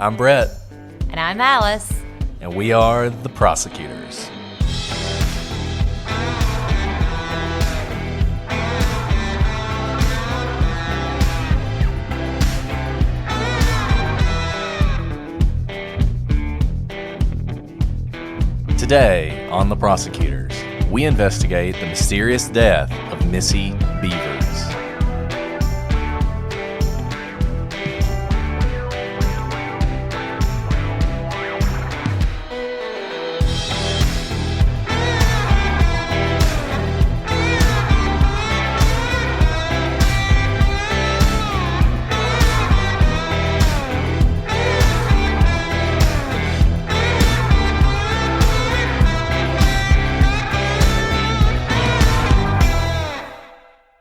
I'm Brett. And I'm Alice. And we are the prosecutors. Today on The Prosecutors, we investigate the mysterious death of Missy Bevers.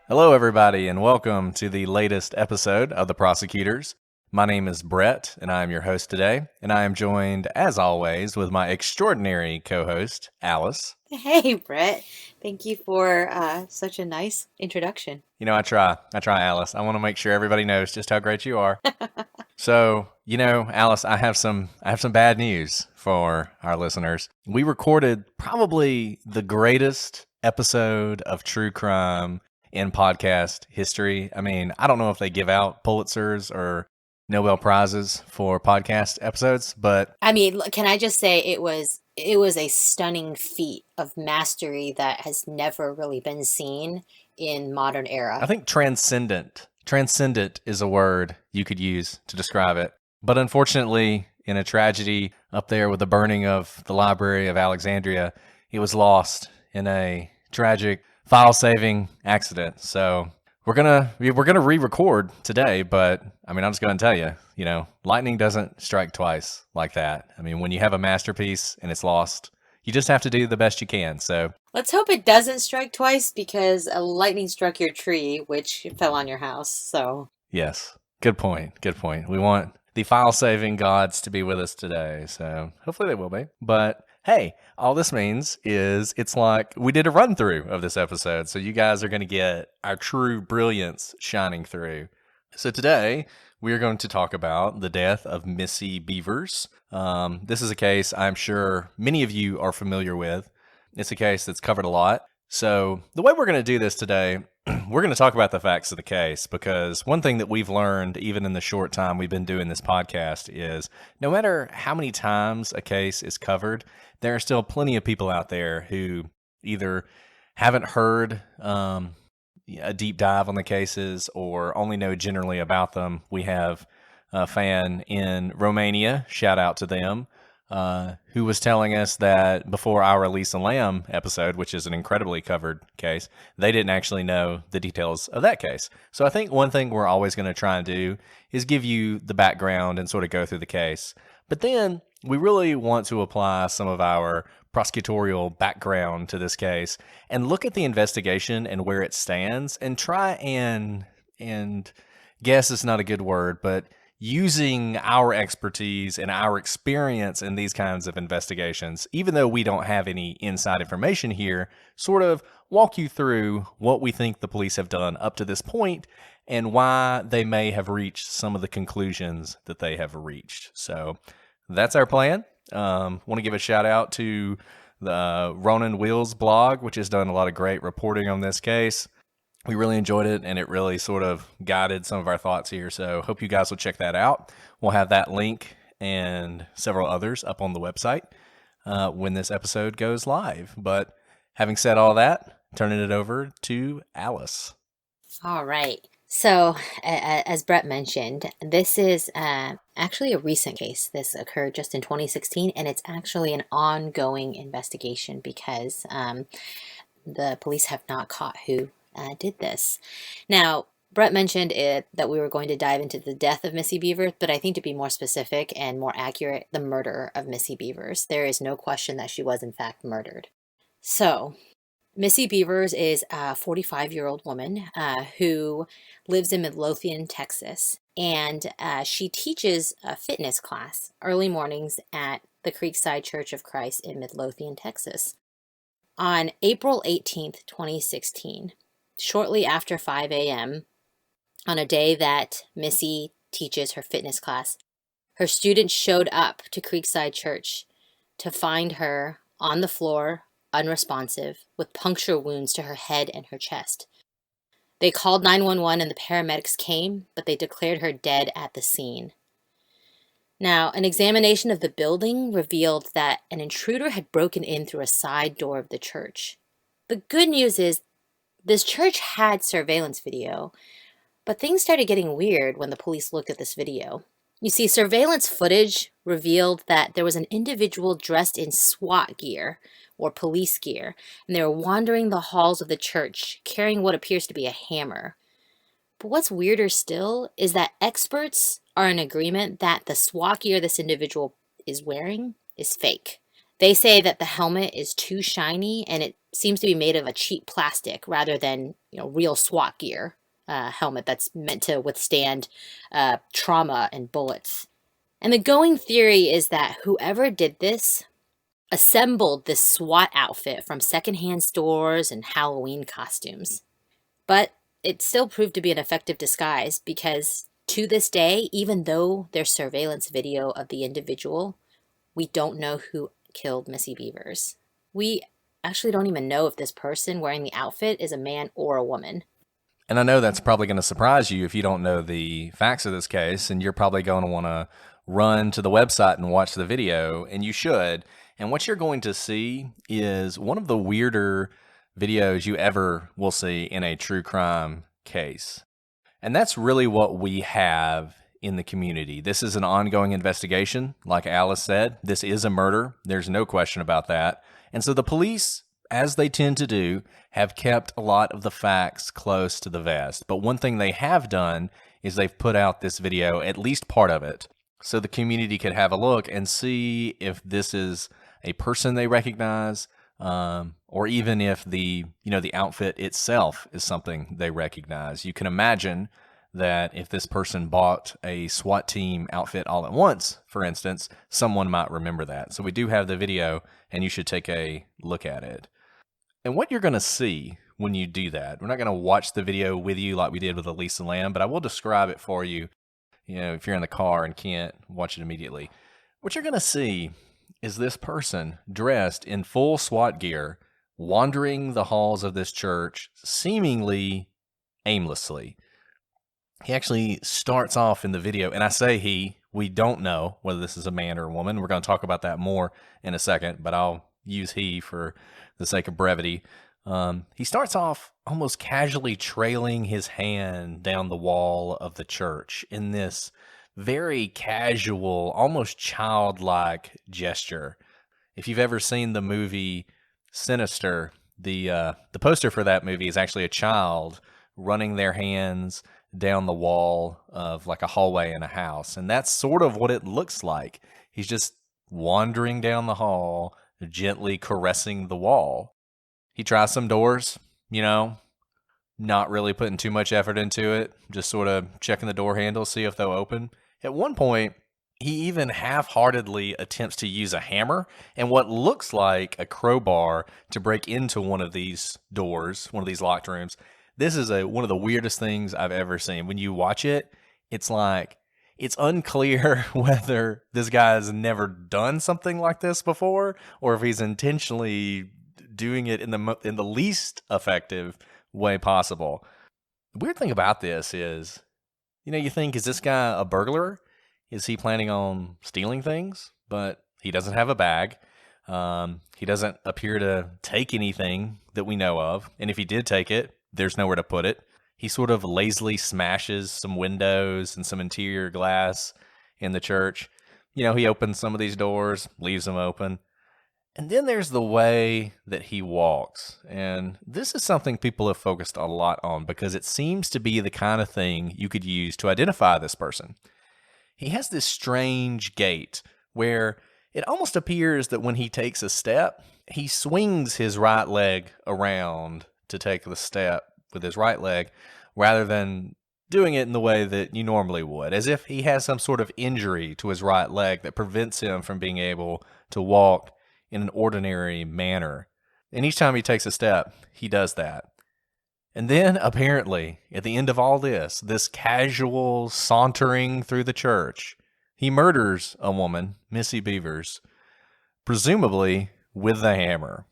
Hello, everybody, and welcome to the latest episode of The Prosecutors. My name is Brett, and I am your host today, and I am joined, as always, with my extraordinary co-host, Alice. Hey, Brett. Thank you for such a nice introduction. You know, I try, Alice. I want to make sure everybody knows just how great you are. So, you know, Alice, I have some bad news for our listeners. We recorded probably the greatest episode of true crime in podcast history. I mean, I don't know if they give out Pulitzers or Nobel Prizes for podcast episodes, but I mean, can I just say it was a stunning feat of mastery that has never really been seen in modern era. I think transcendent is a word you could use to describe it. But unfortunately, in a tragedy up there with the burning of the Library of Alexandria, it was lost in a tragic file-saving accident. So we're gonna re-record today, but I mean, I'm just gonna tell you, you know, lightning doesn't strike twice like that. I mean, when you have a masterpiece and it's lost, you just have to do the best you can. So let's hope it doesn't strike twice, because a lightning struck your tree, which fell on your house. So yes, good point. We want the file-saving gods to be with us today, so hopefully they will be. But hey, all this means is it's like we did a run-through of this episode, so you guys are going to get our true brilliance shining through. So today, we are going to talk about the death of Missy Bevers. This is a case I'm sure many of you are familiar with. It's a case that's covered a lot. So the way we're going to do this today, we're going to talk about the facts of the case, because one thing that we've learned, even in the short time we've been doing this podcast, is no matter how many times a case is covered, there are still plenty of people out there who either haven't heard a deep dive on the cases or only know generally about them. We have a fan in Romania, shout out to them, who was telling us that before our Elisa Lam episode, which is an incredibly covered case, they didn't actually know the details of that case. So I think one thing we're always going to try and do is give you the background and sort of go through the case. But then we really want to apply some of our prosecutorial background to this case and look at the investigation and where it stands and try and guess is not a good word, but using our expertise and our experience in these kinds of investigations, even though we don't have any inside information here, sort of walk you through what we think the police have done up to this point and why they may have reached some of the conclusions that they have reached. So that's our plan. Want to give a shout out to the Ronan Wheels blog, which has done a lot of great reporting on this case. We really enjoyed it, and it really sort of guided some of our thoughts here. So hope you guys will check that out. We'll have that link and several others up on the website when this episode goes live. But having said all that, turning it over to Alice. all right. So, as Brett mentioned, this is actually a recent case. This occurred just in 2016, and it's actually an ongoing investigation because the police have not caught who did this. Now, Brett mentioned that we were going to dive into the death of Missy Bevers, but I think to be more specific and more accurate, the murder of Missy Bevers. There is no question that she was in fact murdered. So, Missy Bevers is a 45-year-old woman who lives in Midlothian, Texas, and she teaches a fitness class early mornings at the Creekside Church of Christ in Midlothian, Texas. On April 18th, 2016, shortly after 5 a.m., on a day that Missy teaches her fitness class, Her students showed up to Creekside Church to find her on the floor, unresponsive, with puncture wounds to her head and her chest. They called 911 and the paramedics came, but they declared her dead at the scene. Now, an examination of the building revealed that an intruder had broken in through a side door of the church. The good news is this church had surveillance video, but things started getting weird when the police looked at this video. You see, surveillance footage revealed that there was an individual dressed in SWAT gear or police gear, and they were wandering the halls of the church carrying what appears to be a hammer. But what's weirder still is that experts are in agreement that the SWAT gear this individual is wearing is fake. They say that the helmet is too shiny and it seems to be made of a cheap plastic rather than, real SWAT gear helmet that's meant to withstand trauma and bullets. And the going theory is that whoever did this assembled this SWAT outfit from secondhand stores and Halloween costumes. But it still proved to be an effective disguise because to this day, even though there's surveillance video of the individual, we don't know who killed Missy Bevers. We actually don't even know if this person wearing the outfit is a man or a woman. And I know that's probably going to surprise you if you don't know the facts of this case, and you're probably going to want to run to the website and watch the video, and you should. And what you're going to see is one of the weirder videos you ever will see in a true crime case. And that's really what we have in the community. This is an ongoing investigation. Like Alice said, this is a murder. There's no question about that. And so the police, as they tend to do, have kept a lot of the facts close to the vest. But one thing they have done is they've put out this video, at least part of it, so the community could have a look and see if this is a person they recognize, or even if the outfit itself is something they recognize. You can imagine that if this person bought a SWAT team outfit all at once, for instance, someone might remember that. So we do have the video, and you should take a look at it. And what you're going to see when you do that, we're not going to watch the video with you like we did with Elisa Lam, but I will describe it for you, if you're in the car and can't watch it immediately. What you're going to see is this person dressed in full SWAT gear, wandering the halls of this church, seemingly aimlessly. He actually starts off in the video, and I say we don't know whether this is a man or a woman. We're going to talk about that more in a second, but I'll use he for the sake of brevity. He starts off almost casually trailing his hand down the wall of the church in this very casual, almost childlike gesture. If you've ever seen the movie Sinister, the poster for that movie is actually a child running their hands down the wall of like a hallway in a house. And that's sort of what it looks like. He's just wandering down the hall, gently caressing the wall. He tries some doors, not really putting too much effort into it, just sort of checking the door handles, see if they'll open. At one point, he even half-heartedly attempts to use a hammer and what looks like a crowbar to break into one of these doors, one of these locked rooms. This is one of the weirdest things I've ever seen. When you watch it, it's like, it's unclear whether this guy has never done something like this before or if he's intentionally doing it in the least effective way possible. The weird thing about this is, you think, is this guy a burglar? Is he planning on stealing things? But he doesn't have a bag. He doesn't appear to take anything that we know of. And if he did take it, there's nowhere to put it. He sort of lazily smashes some windows and some interior glass in the church. He opens some of these doors, leaves them open. And then there's the way that he walks. And this is something people have focused a lot on because it seems to be the kind of thing you could use to identify this person. He has this strange gait where it almost appears that when he takes a step, he swings his right leg around to take the step with his right leg rather than doing it in the way that you normally would, as if he has some sort of injury to his right leg that prevents him from being able to walk in an ordinary manner. And each time he takes a step, he does that. And then, apparently, at the end of all this casual sauntering through the church, He murders a woman, Missy Bevers, presumably with the hammer.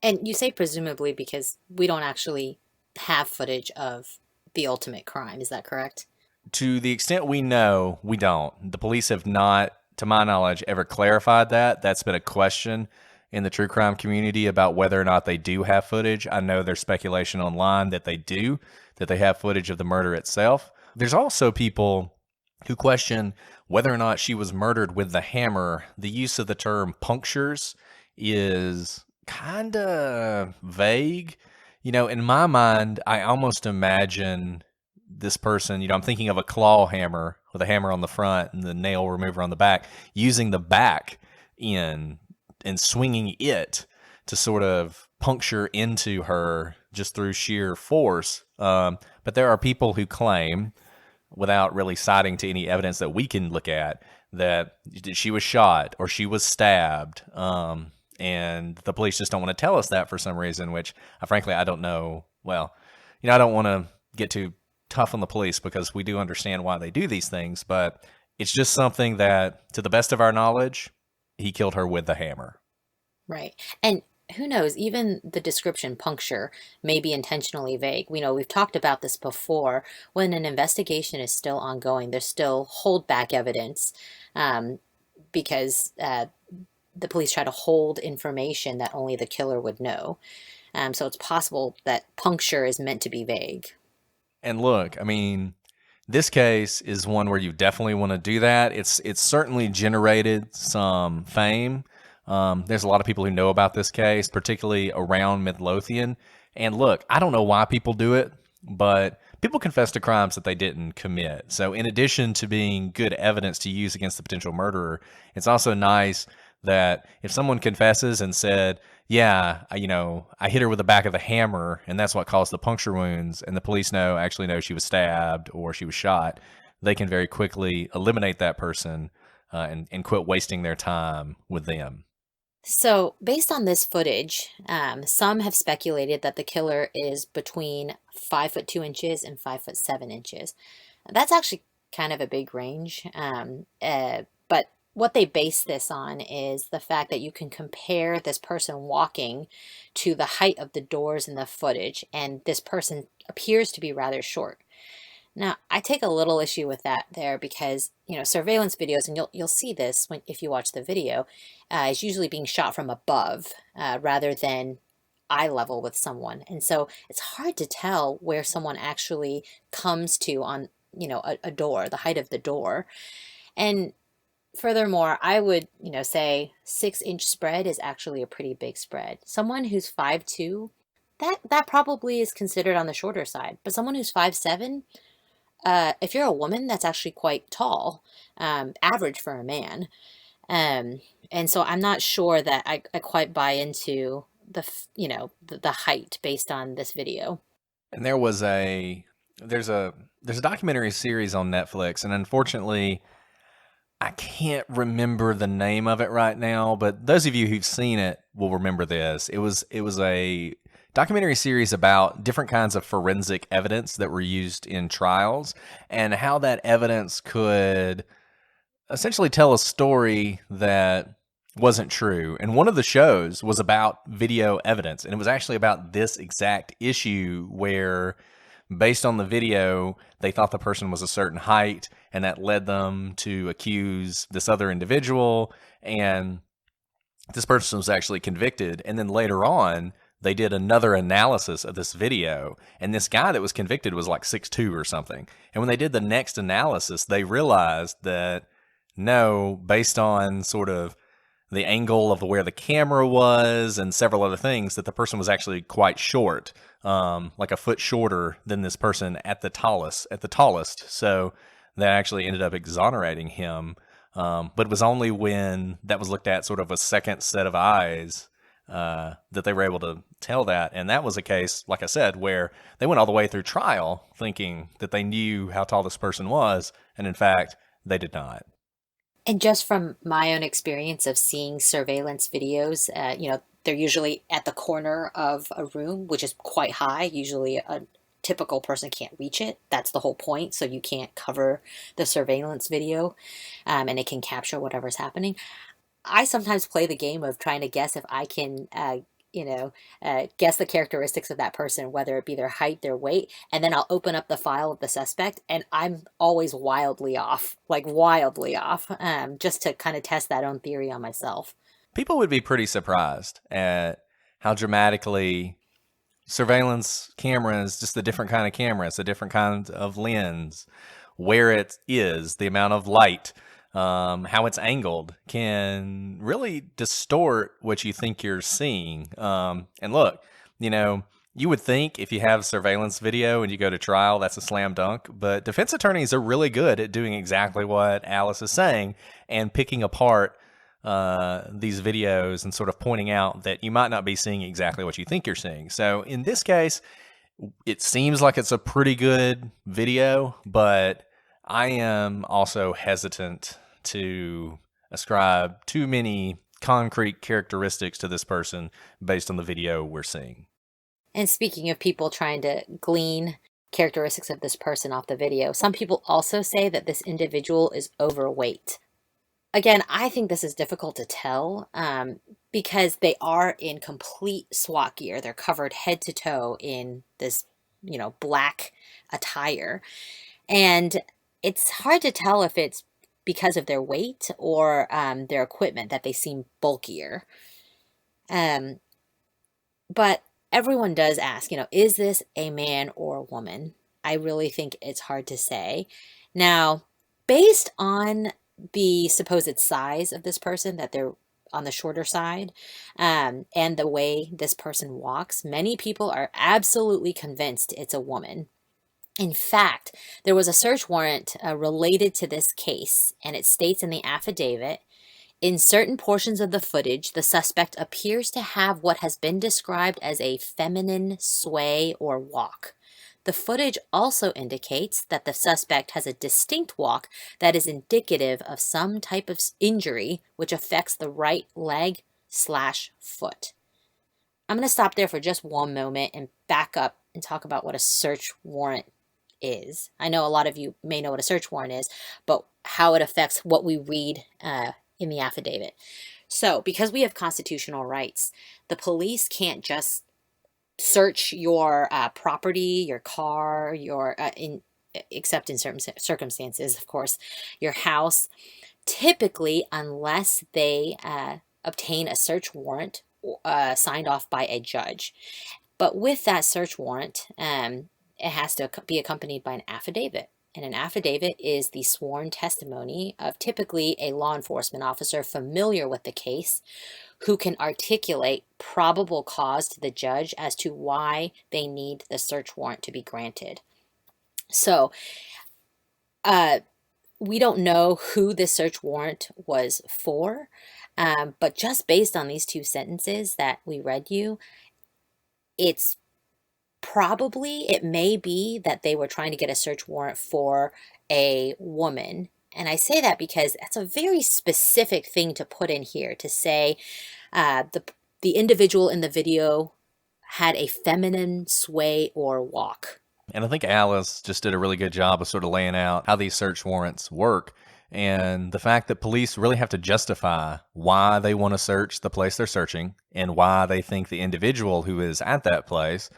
And you say presumably because we don't actually have footage of the ultimate crime. Is that correct? To the extent we know, we don't. The police have not, to my knowledge, ever clarified that. That's been a question in the true crime community about whether or not they do have footage. I know there's speculation online that they do, that they have footage of the murder itself. There's also people who question whether or not she was murdered with the hammer. The use of the term punctures is kind of vague. In my mind, I almost imagine this person, I'm thinking of a claw hammer with a hammer on the front and the nail remover on the back, using the back end and swinging it to sort of puncture into her just through sheer force. But there are people who claim, without really citing to any evidence that we can look at, that she was shot or she was stabbed. And the police just don't want to tell us that for some reason, which frankly, I don't know. Well, I don't want to get too tough on the police because we do understand why they do these things, but it's just something that, to the best of our knowledge, he killed her with the hammer. Right. And who knows, even the description puncture may be intentionally vague. We've talked about this before. When an investigation is still ongoing, there's still holdback evidence because the police try to hold information that only the killer would know. So it's possible that puncture is meant to be vague. And look, this case is one where you definitely want to do that. It's certainly generated some fame. There's a lot of people who know about this case, particularly around Midlothian. And look, I don't know why people do it, but people confess to crimes that they didn't commit. So in addition to being good evidence to use against the potential murderer, it's also nice that if someone confesses and said, yeah, I hit her with the back of the hammer and that's what caused the puncture wounds, and the police actually know she was stabbed or she was shot, they can very quickly eliminate that person and quit wasting their time with them. So, based on this footage, some have speculated that the killer is between 5'2" and 5'7". That's actually kind of a big range. But what they base this on is the fact that you can compare this person walking to the height of the doors in the footage, and this person appears to be rather short. Now, I take a little issue with that there because, surveillance videos, and you'll see this if you watch the video, is usually being shot from above rather than eye level with someone. And so it's hard to tell where someone actually comes to on, a door, the height of the door. And furthermore, I would, say 6-inch spread is actually a pretty big spread. Someone who's 5'2", that probably is considered on the shorter side. But someone who's 5'7", if you're a woman, that's actually quite tall, average for a man. And so I'm not sure that I quite buy into the height based on this video. And there's a documentary series on Netflix, and unfortunately, I can't remember the name of it right now, but those of you who've seen it will remember this. It was a documentary series about different kinds of forensic evidence that were used in trials and how that evidence could essentially tell a story that wasn't true. And one of the shows was about video evidence, and it was actually about this exact issue where, based on the video, they thought the person was a certain height, and that led them to accuse this other individual, and this person was actually convicted. And then later on, they did another analysis of this video, and this guy that was convicted was like 6'2" or something. And when they did the next analysis, they realized that no, based on sort of the angle of where the camera was and several other things, that the person was actually quite short, like a foot shorter than this person at the tallest. So that actually ended up exonerating him. But it was only when that was looked at sort of a second set of eyes that they were able to tell that. And that was a case, like I said, where they went all the way through trial thinking that they knew how tall this person was. And in fact, they did not. And just from my own experience of seeing surveillance videos, they're usually at the corner of a room, which is quite high, usually a typical person can't reach it. That's the whole point. So you can't cover the surveillance video, and it can capture whatever's happening. I sometimes play the game of trying to guess if I can, guess the characteristics of that person, whether it be their height, their weight, and then I'll open up the file of the suspect, and I'm always wildly off, just to kind of test that own theory on myself. People would be pretty surprised at how dramatically surveillance cameras, just the different kind of cameras, the different kinds of lens, where it is, the amount of light, how it's angled, can really distort what you think you're seeing. And look, you would think if you have surveillance video and you go to trial, that's a slam dunk. But defense attorneys are really good at doing exactly what Alice is saying and picking apart these videos and sort of pointing out that you might not be seeing exactly what you think you're seeing. So in this case, it seems like it's a pretty good video, but I am also hesitant to ascribe too many concrete characteristics to this person based on the video we're seeing. And speaking of people trying to glean characteristics of this person off the video, some people also say that this individual is overweight. Again, I think this is difficult to tell because they are in complete SWAT gear. They're covered head to toe in this, black attire. And it's hard to tell if it's because of their weight or their equipment that they seem bulkier. But everyone does ask, is this a man or a woman? I really think it's hard to say. Now, based on the supposed size of this person, that they're on the shorter side, and the way this person walks, many people are absolutely convinced it's a woman. In fact, there was a search warrant related to this case, and it states in the affidavit, in certain portions of the footage, the suspect appears to have what has been described as a feminine sway or walk. The footage also indicates that the suspect has a distinct walk that is indicative of some type of injury which affects the right leg/foot. I'm going to stop there for just one moment and back up and talk about what a search warrant is. I know a lot of you may know what a search warrant is, but how it affects what we read in the affidavit. So, because we have constitutional rights, the police can't just search your property, your car, except in certain circumstances, of course, your house, typically unless they obtain a search warrant signed off by a judge. But with that search warrant, it has to be accompanied by an affidavit. And an affidavit is the sworn testimony of typically a law enforcement officer familiar with the case, who can articulate probable cause to the judge as to why they need the search warrant to be granted. So, we don't know who this search warrant was for, but just based on these two sentences that we read you, it may be that they were trying to get a search warrant for a woman. And I say that because that's a very specific thing to put in here, to say the individual in the video had a feminine sway or walk. And I think Alice just did a really good job of sort of laying out how these search warrants work, and the fact that police really have to justify why they want to search the place they're searching and why they think the individual who is at that place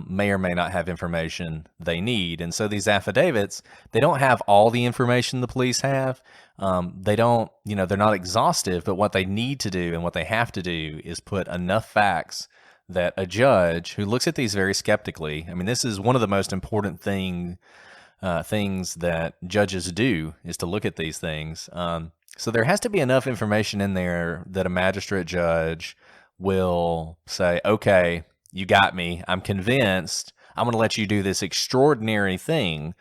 may or may not have information they need. And so these affidavits, they don't have all the information the police have. They don't, they're not exhaustive, but what they need to do and what they have to do is put enough facts that a judge who looks at these very skeptically, this is one of the most important things that judges do, is to look at these things. So there has to be enough information in there that a magistrate judge will say, okay, you got me. I'm convinced. I'm going to let you do this extraordinary thing,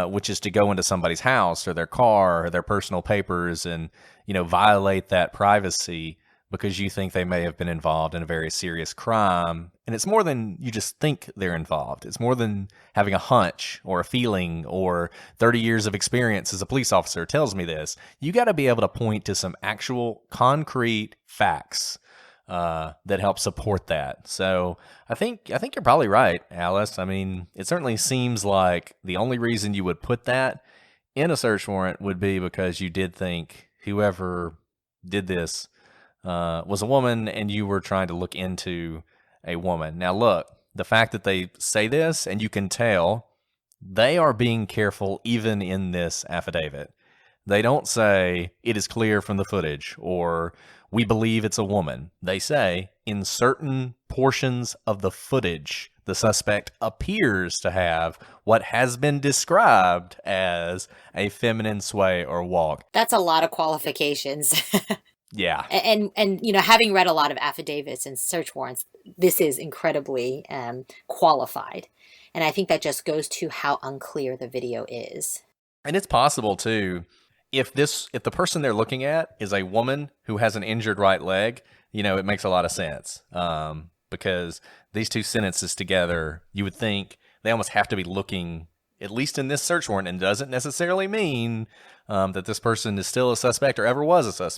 which is to go into somebody's house or their car or their personal papers and, violate that privacy because you think they may have been involved in a very serious crime. And it's more than you just think they're involved. It's more than having a hunch or a feeling or 30 years of experience as a police officer tells me this. You got to be able to point to some actual concrete facts that help support that. So I think you're probably right, Alice. I mean, it certainly seems like the only reason you would put that in a search warrant would be because you did think whoever did this was a woman, and you were trying to look into a woman. Now, look, the fact that they say this, and you can tell they are being careful even in this affidavit. They don't say it is clear from the footage or we believe it's a woman. They say in certain portions of the footage, the suspect appears to have what has been described as a feminine sway or walk. That's a lot of qualifications. Yeah. And having read a lot of affidavits and search warrants, this is incredibly qualified. And I think that just goes to how unclear the video is. And it's possible too, if the person they're looking at is a woman who has an injured right leg, it makes a lot of sense. Because these two sentences together, you would think they almost have to be looking, at least in this search warrant, and doesn't necessarily mean that this person is still a suspect or ever was a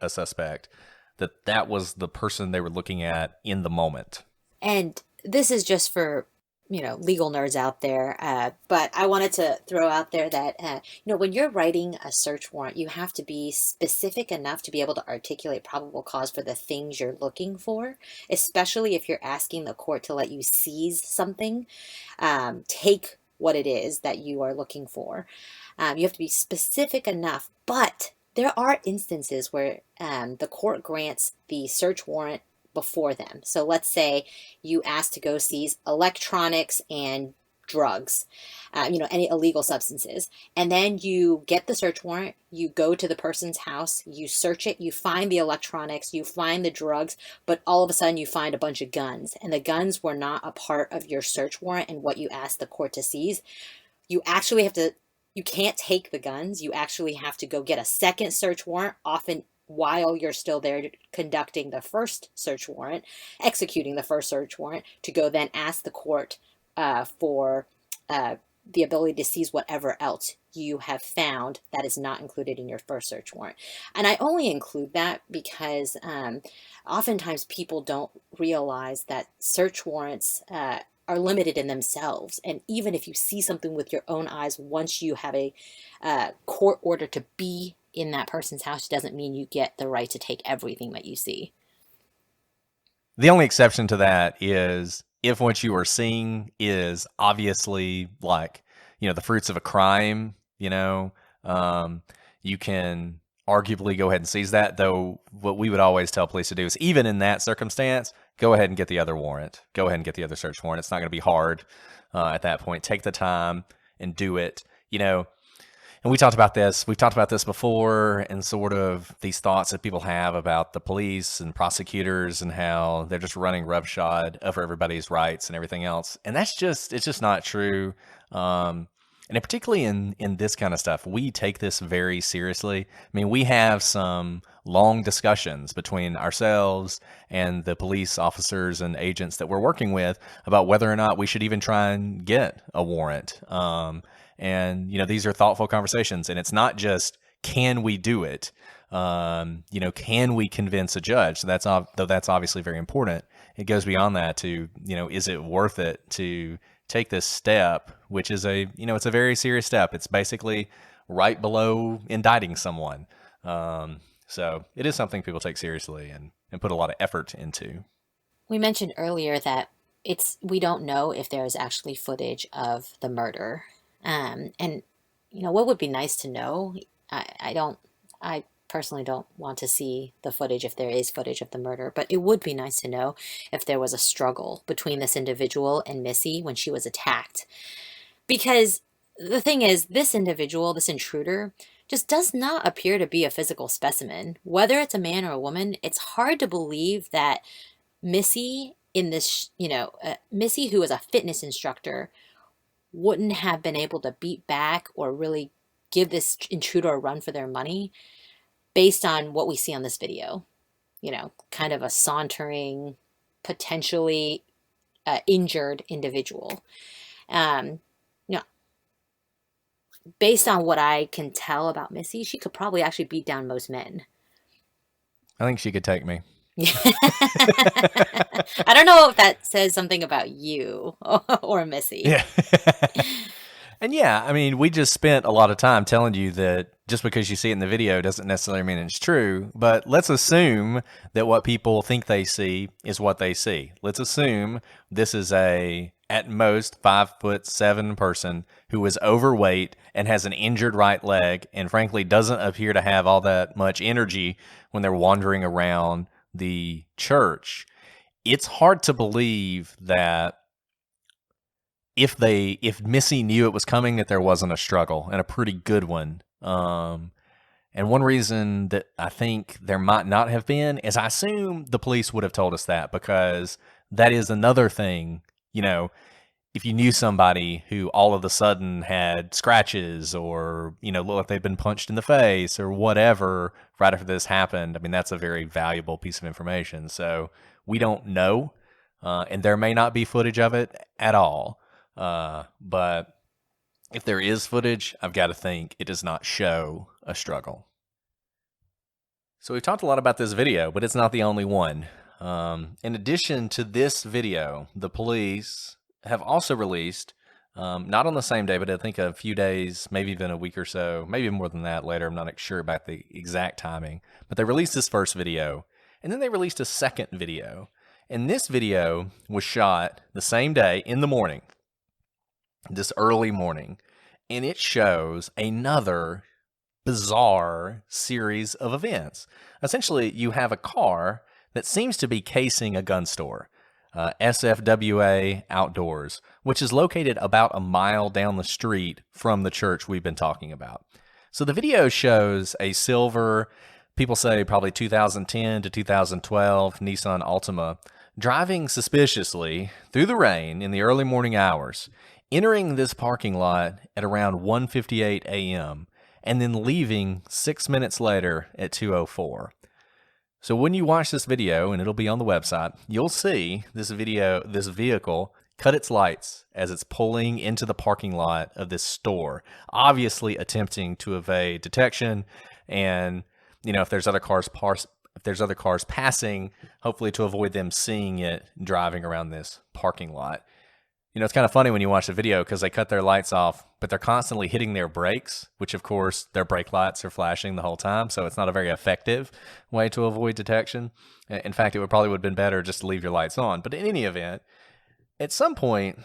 suspect, that was the person they were looking at in the moment. And this is just for legal nerds out there, but I wanted to throw out there that when you're writing a search warrant, you have to be specific enough to be able to articulate probable cause for the things you're looking for, especially if you're asking the court to let you seize something, take what it is that you are looking for. You have to be specific enough, but there are instances where the court grants the search warrant before them. So let's say you ask to go seize electronics and drugs, any illegal substances. And then you get the search warrant, you go to the person's house, you search it, you find the electronics, you find the drugs, but all of a sudden you find a bunch of guns. And the guns were not a part of your search warrant and what you asked the court to seize. You can't take the guns. You actually have to go get a second search warrant, often while you're still there conducting the first search warrant, executing the first search warrant, to go then ask the court for the ability to seize whatever else you have found that is not included in your first search warrant. And I only include that because oftentimes people don't realize that search warrants are limited in themselves. And even if you see something with your own eyes, once you have a court order to be in that person's house, doesn't mean you get the right to take everything that you see. The only exception to that is if what you are seeing is obviously like, the fruits of a crime, you can arguably go ahead and seize that. Though what we would always tell police to do is, even in that circumstance, go ahead and get the other warrant. Go ahead and get the other search warrant. It's not going to be hard at that point. Take the time and do it, And we talked about this. We've talked about this before, and sort of these thoughts that people have about the police and prosecutors and how they're just running roughshod over everybody's rights and everything else. And it's just not true. And particularly in this kind of stuff, we take this very seriously. I mean, we have some long discussions between ourselves and the police officers and agents that we're working with about whether or not we should even try and get a warrant. And, these are thoughtful conversations, and it's not just, can we do it? Can we convince a judge? So though that's obviously very important. It goes beyond that to, is it worth it to take this step, which is it's a very serious step. It's basically right below indicting someone. So it is something people take seriously and put a lot of effort into. We mentioned earlier that we don't know if there is actually footage of the murder. And what would be nice to know, I personally don't want to see the footage if there is footage of the murder, but it would be nice to know if there was a struggle between this individual and Missy when she was attacked. Because the thing is, this individual, this intruder, just does not appear to be a physical specimen. Whether it's a man or a woman, it's hard to believe that Missy Missy, who is a fitness instructor, wouldn't have been able to beat back or really give this intruder a run for their money based on what we see on this video. Kind of a sauntering, potentially injured individual. Based on what I can tell about Missy, she could probably actually beat down most men. I think she could take me. I don't know if that says something about you or Missy. Yeah. And yeah, I mean, we just spent a lot of time telling you that just because you see it in the video doesn't necessarily mean it's true. But let's assume that what people think they see is what they see. Let's assume this is a, at most, 5'7" person who is overweight and has an injured right leg and frankly doesn't appear to have all that much energy when they're wandering around the church. It's hard to believe that if Missy knew it was coming, that there wasn't a struggle, and a pretty good one. And one reason that I think there might not have been is I assume the police would have told us that, because that is another thing, if you knew somebody who all of a sudden had scratches or, looked like they'd been punched in the face or whatever right after this happened, I mean, that's a very valuable piece of information. So we don't know, and there may not be footage of it at all. But if there is footage, I've got to think it does not show a struggle. So we've talked a lot about this video, but it's not the only one. In addition to this video, the police have also released, not on the same day, but I think a few days, maybe even a week or so, maybe more than that later. I'm not sure about the exact timing, but they released this first video, and then they released a second video. And this video was shot the same day in the morning, this early morning, and it shows another bizarre series of events. Essentially, you have a car that seems to be casing a gun store, SFWA Outdoors, which is located about a mile down the street from the church we've been talking about. So the video shows a silver, people say probably 2010 to 2012 Nissan Altima, driving suspiciously through the rain in the early morning hours, entering this parking lot at around 1:58 a.m., and then leaving 6 minutes later at 2:04. So when you watch this video, and it'll be on the website, you'll see this vehicle cut its lights as it's pulling into the parking lot of this store, obviously attempting to evade detection. And, if there's other cars passing, hopefully to avoid them seeing it driving around this parking lot. It's kind of funny when you watch the video because they cut their lights off, but they're constantly hitting their brakes, which of course their brake lights are flashing the whole time. So it's not a very effective way to avoid detection. In fact, it would have been better just to leave your lights on. But in any event, at some point,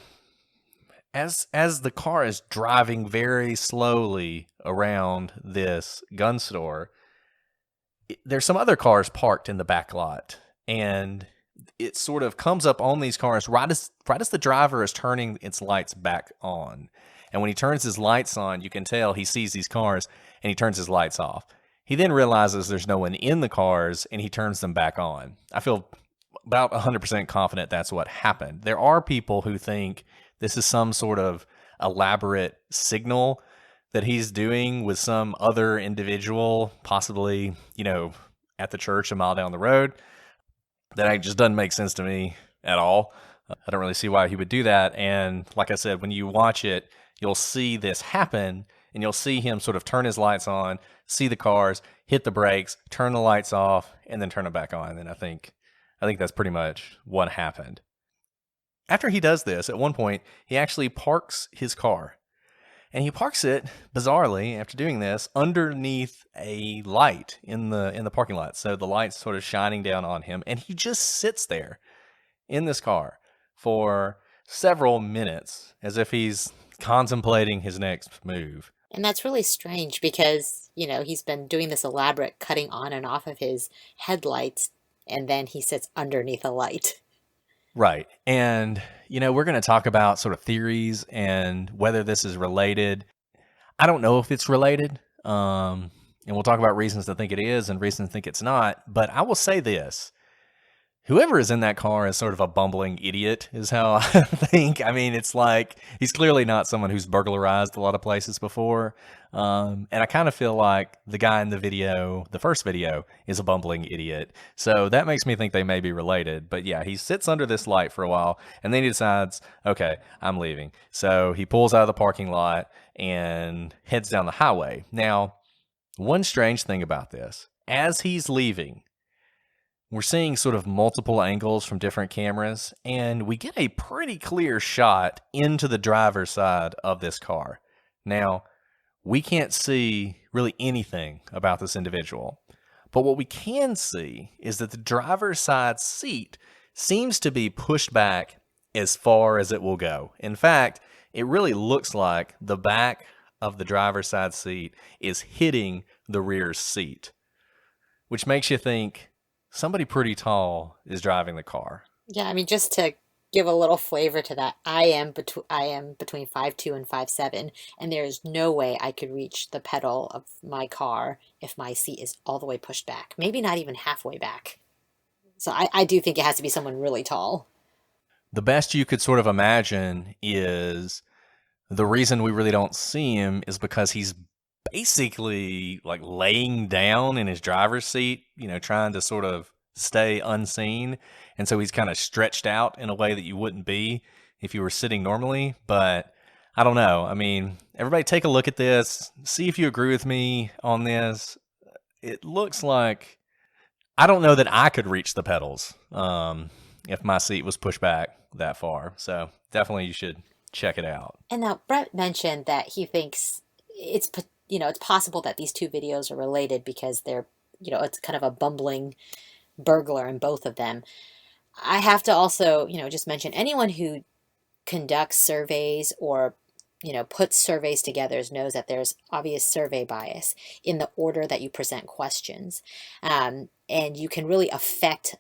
as the car is driving very slowly around this gun store, there's some other cars parked in the back lot, and it sort of comes up on these cars right as the driver is turning its lights back on. And when he turns his lights on, you can tell he sees these cars and he turns his lights off. He then realizes there's no one in the cars and he turns them back on. I feel about 100% confident that's what happened. There are people who think this is some sort of elaborate signal that he's doing with some other individual, possibly, at the church a mile down the road. That just doesn't make sense to me at all. I don't really see why he would do that. And like I said, when you watch it, you'll see this happen, and you'll see him sort of turn his lights on, see the cars, hit the brakes, turn the lights off, and then turn them back on. And I think that's pretty much what happened. After he does this, at one point, he actually parks his car. And he parks it, bizarrely, after doing this, underneath a light in the parking lot. So the light's sort of shining down on him, and he just sits there in this car for several minutes as if he's contemplating his next move. And that's really strange because, he's been doing this elaborate cutting on and off of his headlights, and then he sits underneath a light. Right. And, we're going to talk about sort of theories and whether this is related. I don't know if it's related. And we'll talk about reasons to think it is and reasons to think it's not. But I will say this. Whoever is in that car is sort of a bumbling idiot, is how I think. I mean, it's like he's clearly not someone who's burglarized a lot of places before. And I kind of feel like the guy in the video, the first video, is a bumbling idiot. So that makes me think they may be related. But yeah, he sits under this light for a while, and then he decides, okay, I'm leaving. So he pulls out of the parking lot and heads down the highway. Now, one strange thing about this, as he's leaving, we're seeing sort of multiple angles from different cameras, and we get a pretty clear shot into the driver's side of this car. Now, we can't see really anything about this individual, but what we can see is that the driver's side seat seems to be pushed back as far as it will go. In fact, it really looks like the back of the driver's side seat is hitting the rear seat, which makes you think somebody pretty tall is driving the car. Yeah, I mean, just to give a little flavor to that, I am between 5'2" and 5'7", and there is no way I could reach the pedal of my car if my seat is all the way pushed back. Maybe not even halfway back. So I do think it has to be someone really tall. The best you could sort of imagine is the reason we really don't see him is because he's basically like laying down in his driver's seat, trying to sort of stay unseen. And so he's kind of stretched out in a way that you wouldn't be if you were sitting normally. But I don't know. I mean, everybody take a look at this, see if you agree with me on this. It looks like I don't know that I could reach the pedals if my seat was pushed back that far. So definitely you should check it out. And now Brett mentioned that he thinks it's possible that these two videos are related because they're, it's kind of a bumbling burglar in both of them. I have to also, just mention anyone who conducts surveys or, puts surveys together knows that there's obvious survey bias in the order that you present questions. And you can really affect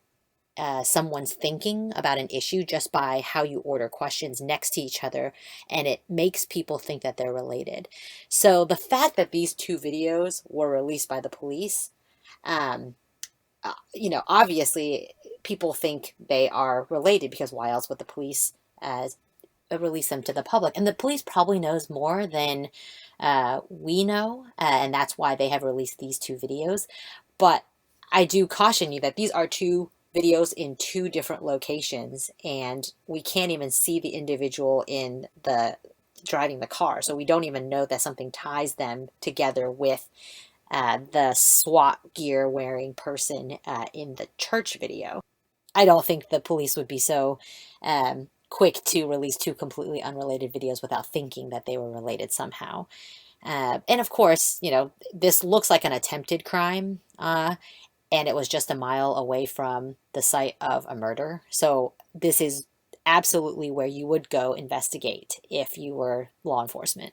someone's thinking about an issue just by how you order questions next to each other, and it makes people think that they're related. So the fact that these two videos were released by the police, obviously people think they are related, because why else would the police release them to the public? And the police probably knows more than we know, and that's why they have released these two videos. But I do caution you that these are two videos in two different locations, and we can't even see the individual in the driving the car, so we don't even know that something ties them together with the SWAT gear wearing person in the church video. I don't think the police would be so quick to release two completely unrelated videos without thinking that they were related somehow. And of course, this looks like an attempted crime, and it was just a mile away from the site of a murder. So this is absolutely where you would go investigate if you were law enforcement.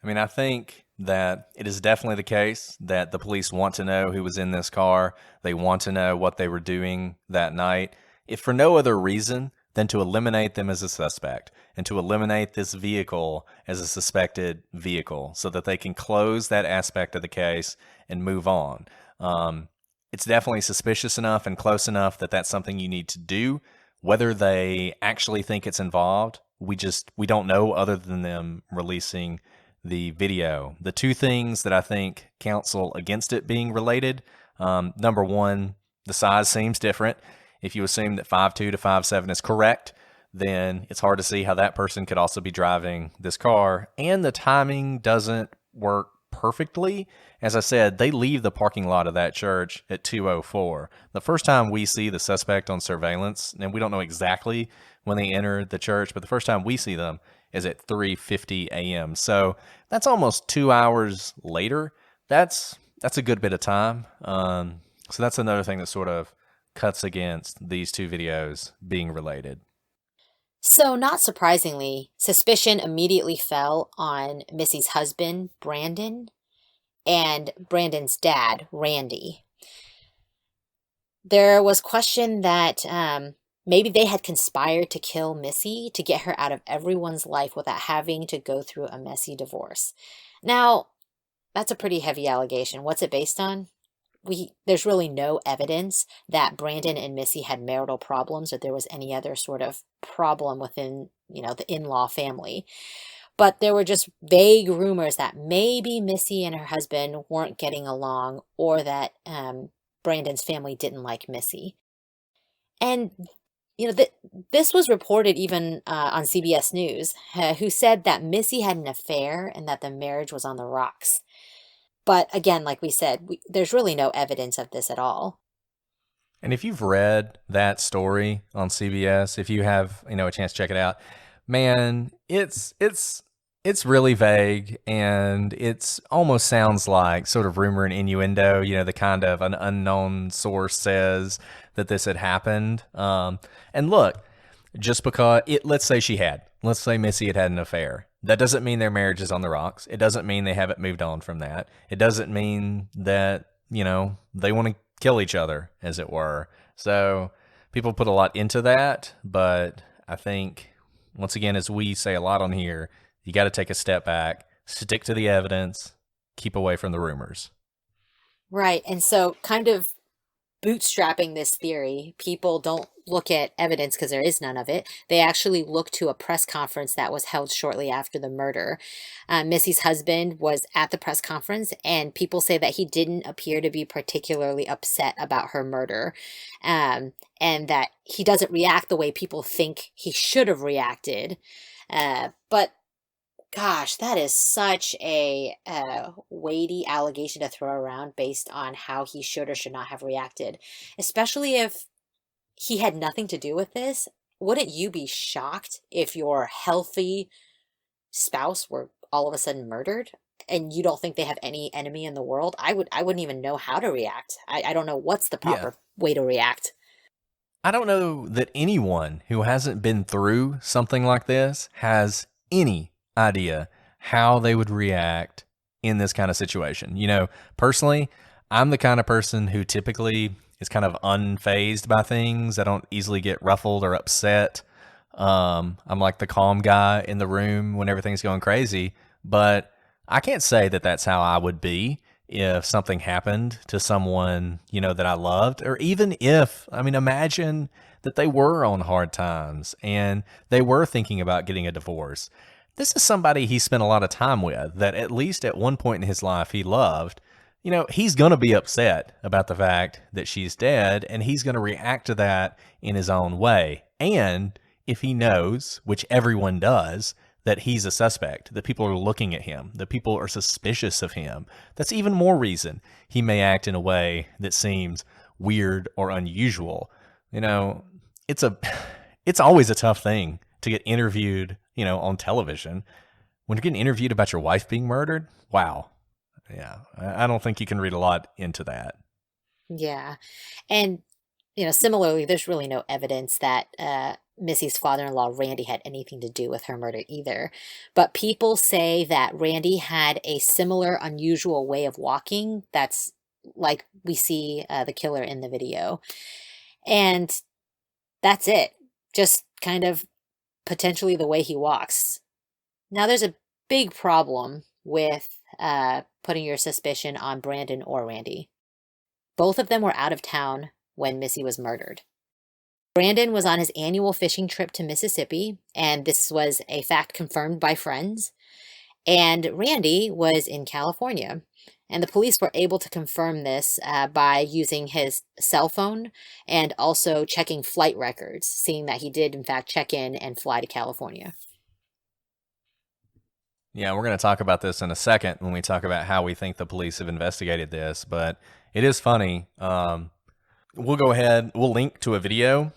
I mean, I think that it is definitely the case that the police want to know who was in this car. They want to know what they were doing that night, if for no other reason than to eliminate them as a suspect and to eliminate this vehicle as a suspected vehicle so that they can close that aspect of the case and move on. It's definitely suspicious enough and close enough that that's something you need to do. Whether they actually think it's involved, we don't know other than them releasing the video. The two things that I think counsel against it being related, number one, the size seems different. If you assume that 5'2" to 5'7" is correct, then it's hard to see how that person could also be driving this car. And the timing doesn't work perfectly. As I said, they leave the parking lot of that church at 2:04. The first time we see the suspect on surveillance, and we don't know exactly when they enter the church, but the first time we see them is at 3:50 a.m. So that's almost 2 hours later. That's a good bit of time. So that's another thing that sort of cuts against these two videos being related. So, not surprisingly, suspicion immediately fell on Missy's husband, Brandon, and Brandon's dad, Randy. There was question that maybe they had conspired to kill Missy to get her out of everyone's life without having to go through a messy divorce. Now, that's a pretty heavy allegation. What's it based on? There's really no evidence that Brandon and Missy had marital problems or there was any other sort of problem within, the in-law family. But there were just vague rumors that maybe Missy and her husband weren't getting along, or that Brandon's family didn't like Missy. And, this was reported even on CBS News, who said that Missy had an affair and that the marriage was on the rocks. But again, like we said, there's really no evidence of this at all. And if you've read that story on CBS, if you have, a chance to check it out, man, it's really vague, and it's almost sounds like sort of rumor and innuendo, the kind of an unknown source says that this had happened. And look, just because let's say Missy had an affair. That doesn't mean their marriage is on the rocks. It doesn't mean they haven't moved on from that. It doesn't mean that, they want to kill each other, as it were. So people put a lot into that, but I think, once again, as we say a lot on here, you got to take a step back, stick to the evidence, keep away from the rumors. Right. And so, kind of bootstrapping this theory, people don't look at evidence because there is none of it. They actually look to a press conference that was held shortly after the murder. Missy's husband was at the press conference, and people say that he didn't appear to be particularly upset about her murder, and that he doesn't react the way people think he should have reacted. But gosh, that is such a weighty allegation to throw around based on how he should or should not have reacted, especially if he had nothing to do with this. Wouldn't you be shocked if your healthy spouse were all of a sudden murdered and you don't think they have any enemy in the world? I wouldn't even know how to react. I don't know what's the proper way to react. I don't know that anyone who hasn't been through something like this has any idea how they would react in this kind of situation. Personally, I'm the kind of person who typically is kind of unfazed by things. I don't easily get ruffled or upset. I'm like the calm guy in the room when everything's going crazy, but I can't say that that's how I would be if something happened to someone, that I loved, or even if, imagine that they were on hard times and they were thinking about getting a divorce. This is somebody he spent a lot of time with, that at least at one point in his life he loved. He's going to be upset about the fact that she's dead, and he's going to react to that in his own way. And if he knows, which everyone does, that he's a suspect, that people are looking at him, that people are suspicious of him, that's even more reason he may act in a way that seems weird or unusual. It's always a tough thing to get interviewed, on television. When you're getting interviewed about your wife being murdered, wow. Yeah, I don't think you can read a lot into that. Yeah. And, similarly, there's really no evidence that Missy's father-in-law, Randy, had anything to do with her murder either. But people say that Randy had a similar unusual way of walking. That's like we see the killer in the video. And that's it. Just kind of potentially the way he walks. Now, there's a big problem with putting your suspicion on Brandon or Randy. Both of them were out of town when Missy was murdered. Brandon was on his annual fishing trip to Mississippi, and this was a fact confirmed by friends. And Randy was in California. And the police were able to confirm this by using his cell phone and also checking flight records, seeing that he did, in fact, check in and fly to California. Yeah, we're going to talk about this in a second when we talk about how we think the police have investigated this, but it is funny. We'll go ahead, we'll link to a video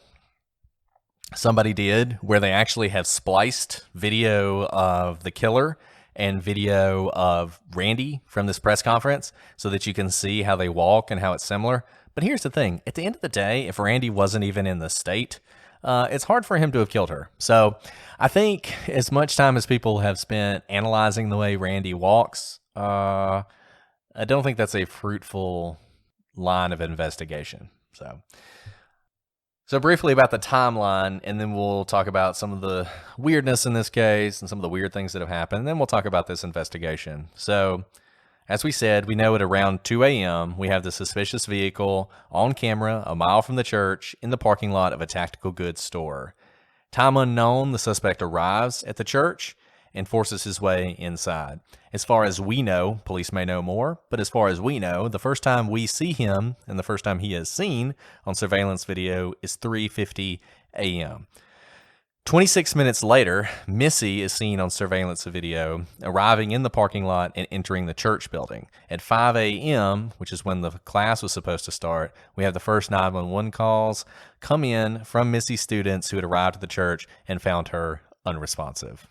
somebody did where they actually have spliced video of the killer and video of Randy from this press conference so that you can see how they walk and how it's similar. But here's the thing. At the end of the day, if Randy wasn't even in the state, it's hard for him to have killed her. So I think as much time as people have spent analyzing the way Randy walks, I don't think that's a fruitful line of investigation. So briefly about the timeline, and then we'll talk about some of the weirdness in this case and some of the weird things that have happened. And then we'll talk about this investigation. So as we said, we know at around 2 a.m., we have the suspicious vehicle on camera a mile from the church in the parking lot of a tactical goods store. Time unknown, the suspect arrives at the church and forces his way inside. As far as we know, police may know more, but as far as we know, the first time we see him and the first time he is seen on surveillance video is 3:50 a.m. 26 minutes later, Missy is seen on surveillance video arriving in the parking lot and entering the church building. At 5 a.m., which is when the class was supposed to start, we have the first 911 calls come in from Missy's students who had arrived at the church and found her unresponsive.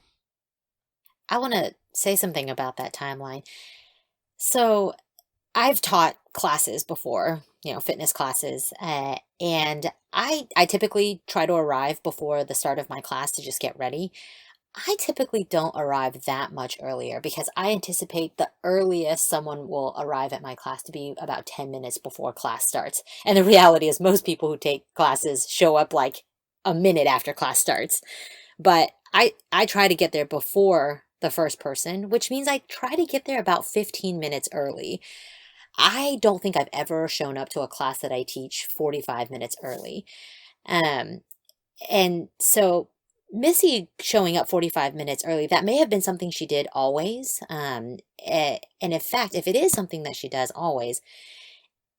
I want to say something about that timeline. So, I've taught classes before, fitness classes, and I typically try to arrive before the start of my class to just get ready. I typically don't arrive that much earlier because I anticipate the earliest someone will arrive at my class to be about 10 minutes before class starts. And the reality is most people who take classes show up like a minute after class starts. But I try to get there before the first person, which means I try to get there about 15 minutes early. I don't think I've ever shown up to a class that I teach 45 minutes early. Um, and so Missy showing up 45 minutes early, that may have been something she did always. And in fact, if it is something that she does always,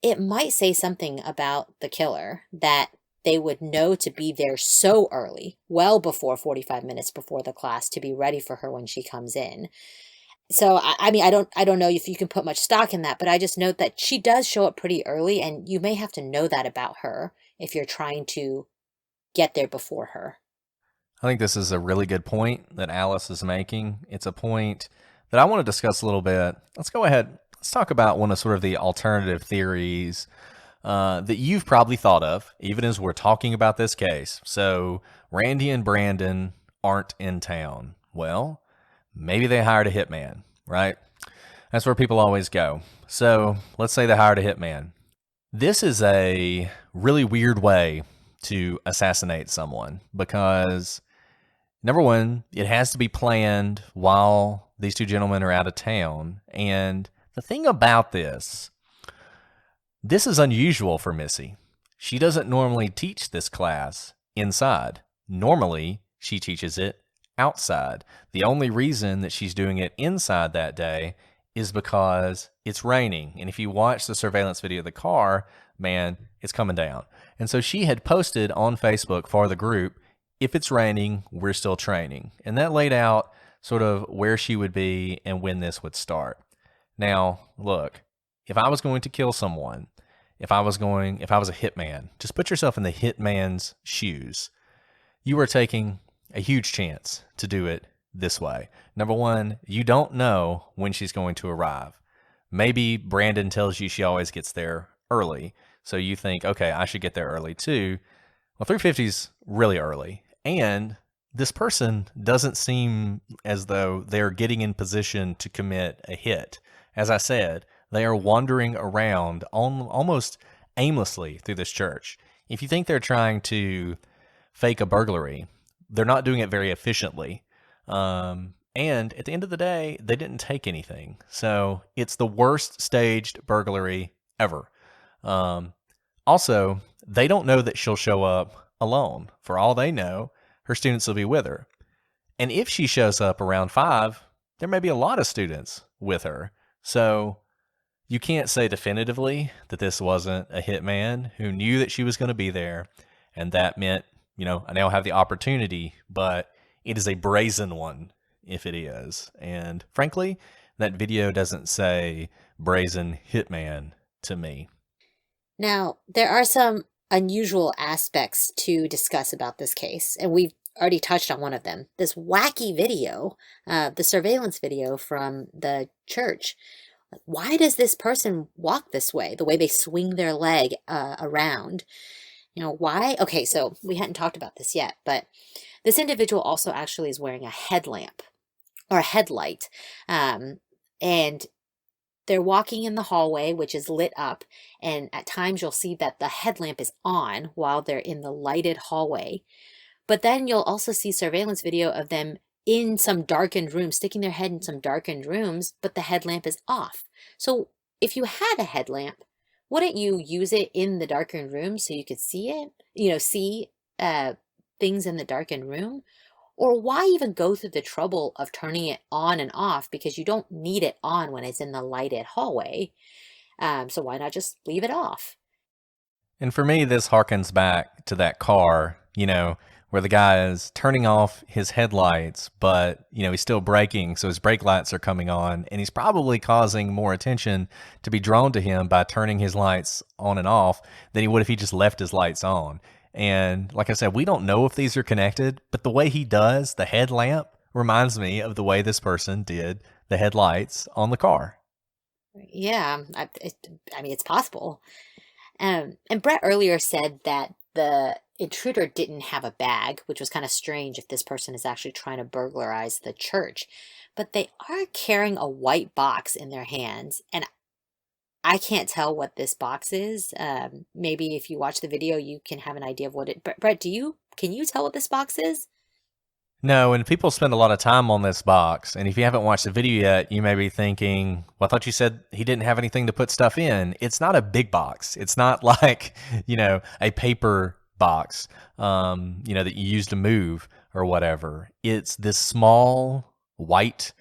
it might say something about the killer that they would know to be there so early, well before 45 minutes before the class, to be ready for her when she comes in. So I mean, I don't know if you can put much stock in that, but I just note that she does show up pretty early, and you may have to know that about her if you're trying to get there before her. I think this is a really good point that Alice is making. It's a point that I want to discuss a little bit. Let's go ahead. Let's talk about one of sort of the alternative theories that you've probably thought of, even as we're talking about this case. So Randy and Brandon aren't in town. Well, maybe they hired a hitman, right? That's where people always go. So let's say they hired a hitman. This is a really weird way to assassinate someone because, number one, it has to be planned while these two gentlemen are out of town. And the thing about this is unusual for Missy. She doesn't normally teach this class inside. Normally, she teaches it outside. The only reason that she's doing it inside that day is because it's raining. And if you watch the surveillance video of the car, man, it's coming down. And so she had posted on Facebook for the group, if it's raining, we're still training. And that laid out sort of where she would be and when this would start. Now, look, if I was going to kill someone, if I was a hitman, just put yourself in the hitman's shoes. You are taking a huge chance to do it this way. Number one, you don't know when she's going to arrive. Maybe Brandon tells you she always gets there early. So you think, okay, I should get there early too. Well, 3:50 is really early. And this person doesn't seem as though they're getting in position to commit a hit. As I said, they are wandering around almost aimlessly through this church. If you think they're trying to fake a burglary, they're not doing it very efficiently. And at the end of the day, they didn't take anything. So it's the worst staged burglary ever. Also, they don't know that she'll show up alone. For all they know, her students will be with her. And if she shows up around 5, there may be a lot of students with her. So you can't say definitively that this wasn't a hitman who knew that she was going to be there. And that meant, I now have the opportunity, but it is a brazen one if it is. And frankly, that video doesn't say brazen hitman to me. Now, there are some unusual aspects to discuss about this case, and we've already touched on one of them. This wacky video, the surveillance video from the church. Why does this person walk this way, the way they swing their leg around? Why? Okay, so we hadn't talked about this yet, but this individual also actually is wearing a headlamp or a headlight. And they're walking in the hallway, which is lit up. And at times you'll see that the headlamp is on while they're in the lighted hallway. But then you'll also see surveillance video of them in some darkened rooms, sticking their head in some darkened rooms, but the headlamp is off. So if you had a headlamp, wouldn't you use it in the darkened room so you could see it? See things in the darkened room? Or why even go through the trouble of turning it on and off, because you don't need it on when it's in the lighted hallway. So why not just leave it off? And for me, this harkens back to that car, where the guy is turning off his headlights, but he's still braking, so his brake lights are coming on, and he's probably causing more attention to be drawn to him by turning his lights on and off than he would if he just left his lights on. And like I said, we don't know if these are connected, but the way he does the headlamp reminds me of the way this person did the headlights on the car. Yeah, I mean, it's possible. And Brett earlier said that the intruder didn't have a bag, which was kind of strange if this person is actually trying to burglarize the church. But they are carrying a white box in their hands, and I can't tell what this box is. Maybe if you watch the video, you can have an idea of what it. Brett, can you tell what this box is? No, and people spend a lot of time on this box, and if you haven't watched the video yet, you may be thinking, well, I thought you said he didn't have anything to put stuff in. It's not a big box. It's not like, a paper box, that you use to move or whatever. It's this small white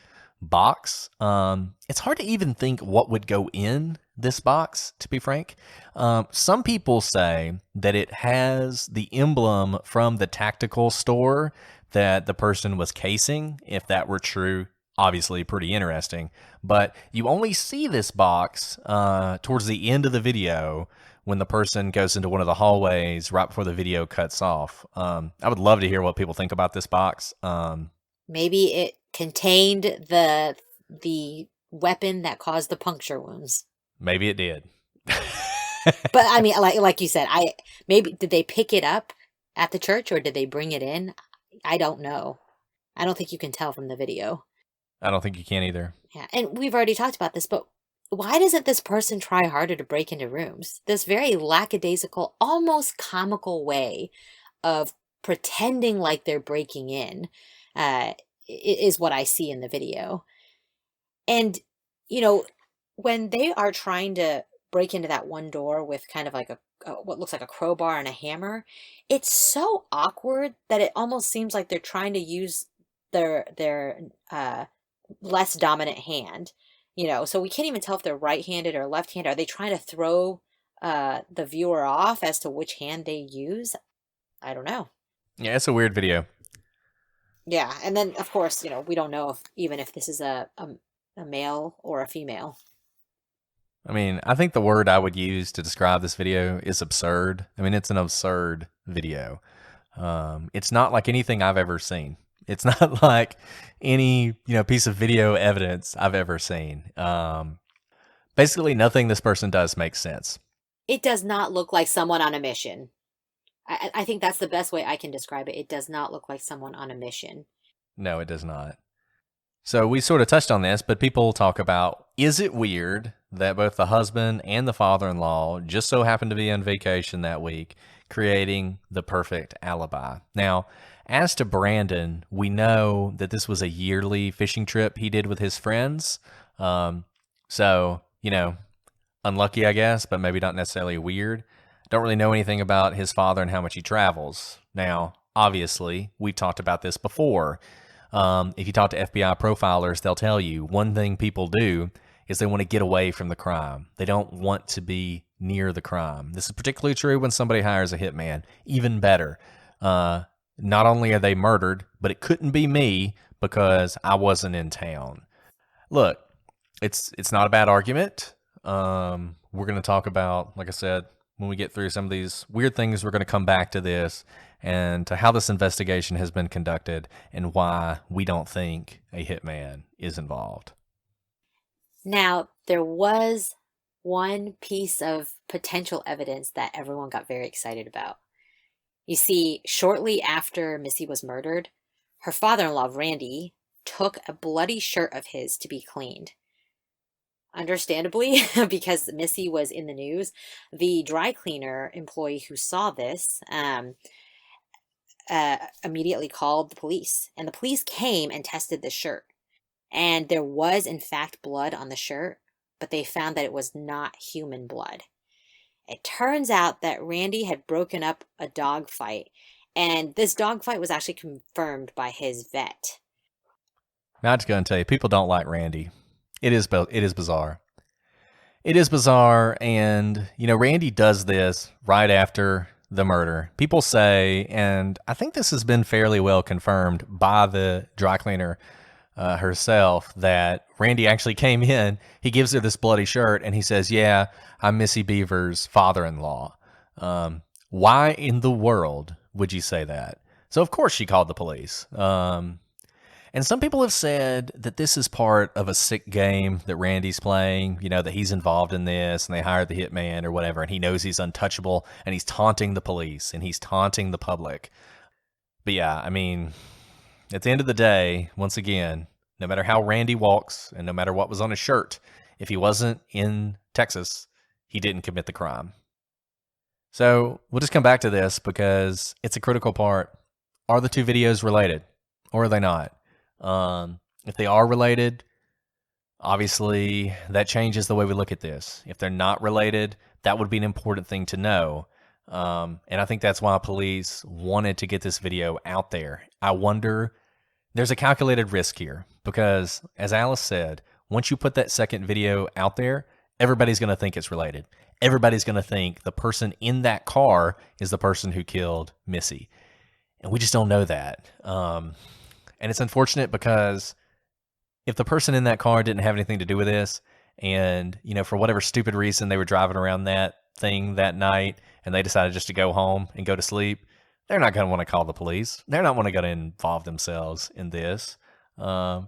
box. It's hard to even think what would go in this box, to be frank. Some people say that it has the emblem from the tactical store that the person was casing. If that were true, obviously pretty interesting. But you only see this box towards the end of the video when the person goes into one of the hallways right before the video cuts off. I would love to hear what people think about this box. Maybe it contained the weapon that caused the puncture wounds. Maybe it did. But I mean, like you said, maybe did they pick it up at the church or did they bring it in? I don't know. I don't think you can tell from the video. I don't think you can either. Yeah, and we've already talked about this, but why doesn't this person try harder to break into rooms? This very lackadaisical, almost comical way of pretending like they're breaking in is what I see in the video. And, when they are trying to break into that one door with kind of like what looks like a crowbar and a hammer, it's so awkward that it almost seems like they're trying to use their less dominant hand, so we can't even tell if they're right-handed or left-handed. Are they trying to throw the viewer off as to which hand they use? I don't know. Yeah, it's a weird video. Yeah, and then of course, we don't know if this is a male or a female. I mean, I think the word I would use to describe this video is absurd. I mean, it's an absurd video. It's not like anything I've ever seen. It's not like any, piece of video evidence I've ever seen. Basically, nothing this person does makes sense. It does not look like someone on a mission. I think that's the best way I can describe it. It does not look like someone on a mission. No, it does not. So we sort of touched on this, but people talk about, is it weird that both the husband and the father-in-law just so happened to be on vacation that week, creating the perfect alibi? Now, as to Brandon, we know that this was a yearly fishing trip he did with his friends. So, unlucky, I guess, but maybe not necessarily weird. Don't really know anything about his father and how much he travels. Now, obviously, we've talked about this before. If you talk to FBI profilers, they'll tell you one thing people do is they want to get away from the crime. They don't want to be near the crime. This is particularly true when somebody hires a hitman. Even better. Not only are they murdered, but it couldn't be me because I wasn't in town. Look, it's not a bad argument. We're going to talk about, like I said, when we get through some of these weird things, we're going to come back to this and to how this investigation has been conducted and why we don't think a hitman is involved. Now, there was one piece of potential evidence that everyone got very excited about. You see, shortly after Missy was murdered, her father-in-law, Randy, took a bloody shirt of his to be cleaned. Understandably, because Missy was in the news, the dry cleaner employee who saw this immediately called the police. And the police came and tested the shirt. And there was, in fact, blood on the shirt, but they found that it was not human blood. It turns out that Randy had broken up a dog fight, and this dog fight was actually confirmed by his vet. Now, I'm just going to tell you, people don't like Randy. It is bizarre. It is bizarre, and, Randy does this right after the murder. People say, and I think this has been fairly well confirmed by the dry cleaner herself, that Randy actually came in. He gives her this bloody shirt and he says, "Yeah, I'm Missy Bevers' father-in-law." Why in the world would you say that? So, of course, she called the police. And some people have said that this is part of a sick game that Randy's playing, that he's involved in this and they hired the hitman or whatever, and he knows he's untouchable and he's taunting the police and he's taunting the public. But yeah, I mean, at the end of the day, once again, no matter how Randy walks and no matter what was on his shirt, if he wasn't in Texas, he didn't commit the crime. So we'll just come back to this because it's a critical part. Are the two videos related or are they not? If they are related, obviously that changes the way we look at this. If they're not related, that would be an important thing to know. And I think that's why police wanted to get this video out there. I wonder, there's a calculated risk here because, as Alice said, once you put that second video out there, everybody's going to think it's related. Everybody's going to think the person in that car is the person who killed Missy. And we just don't know that. And it's unfortunate because if the person in that car didn't have anything to do with this and, for whatever stupid reason they were driving around that thing that night and they decided just to go home and go to sleep, they're not going to want to call the police. They're not going to involve themselves in this. So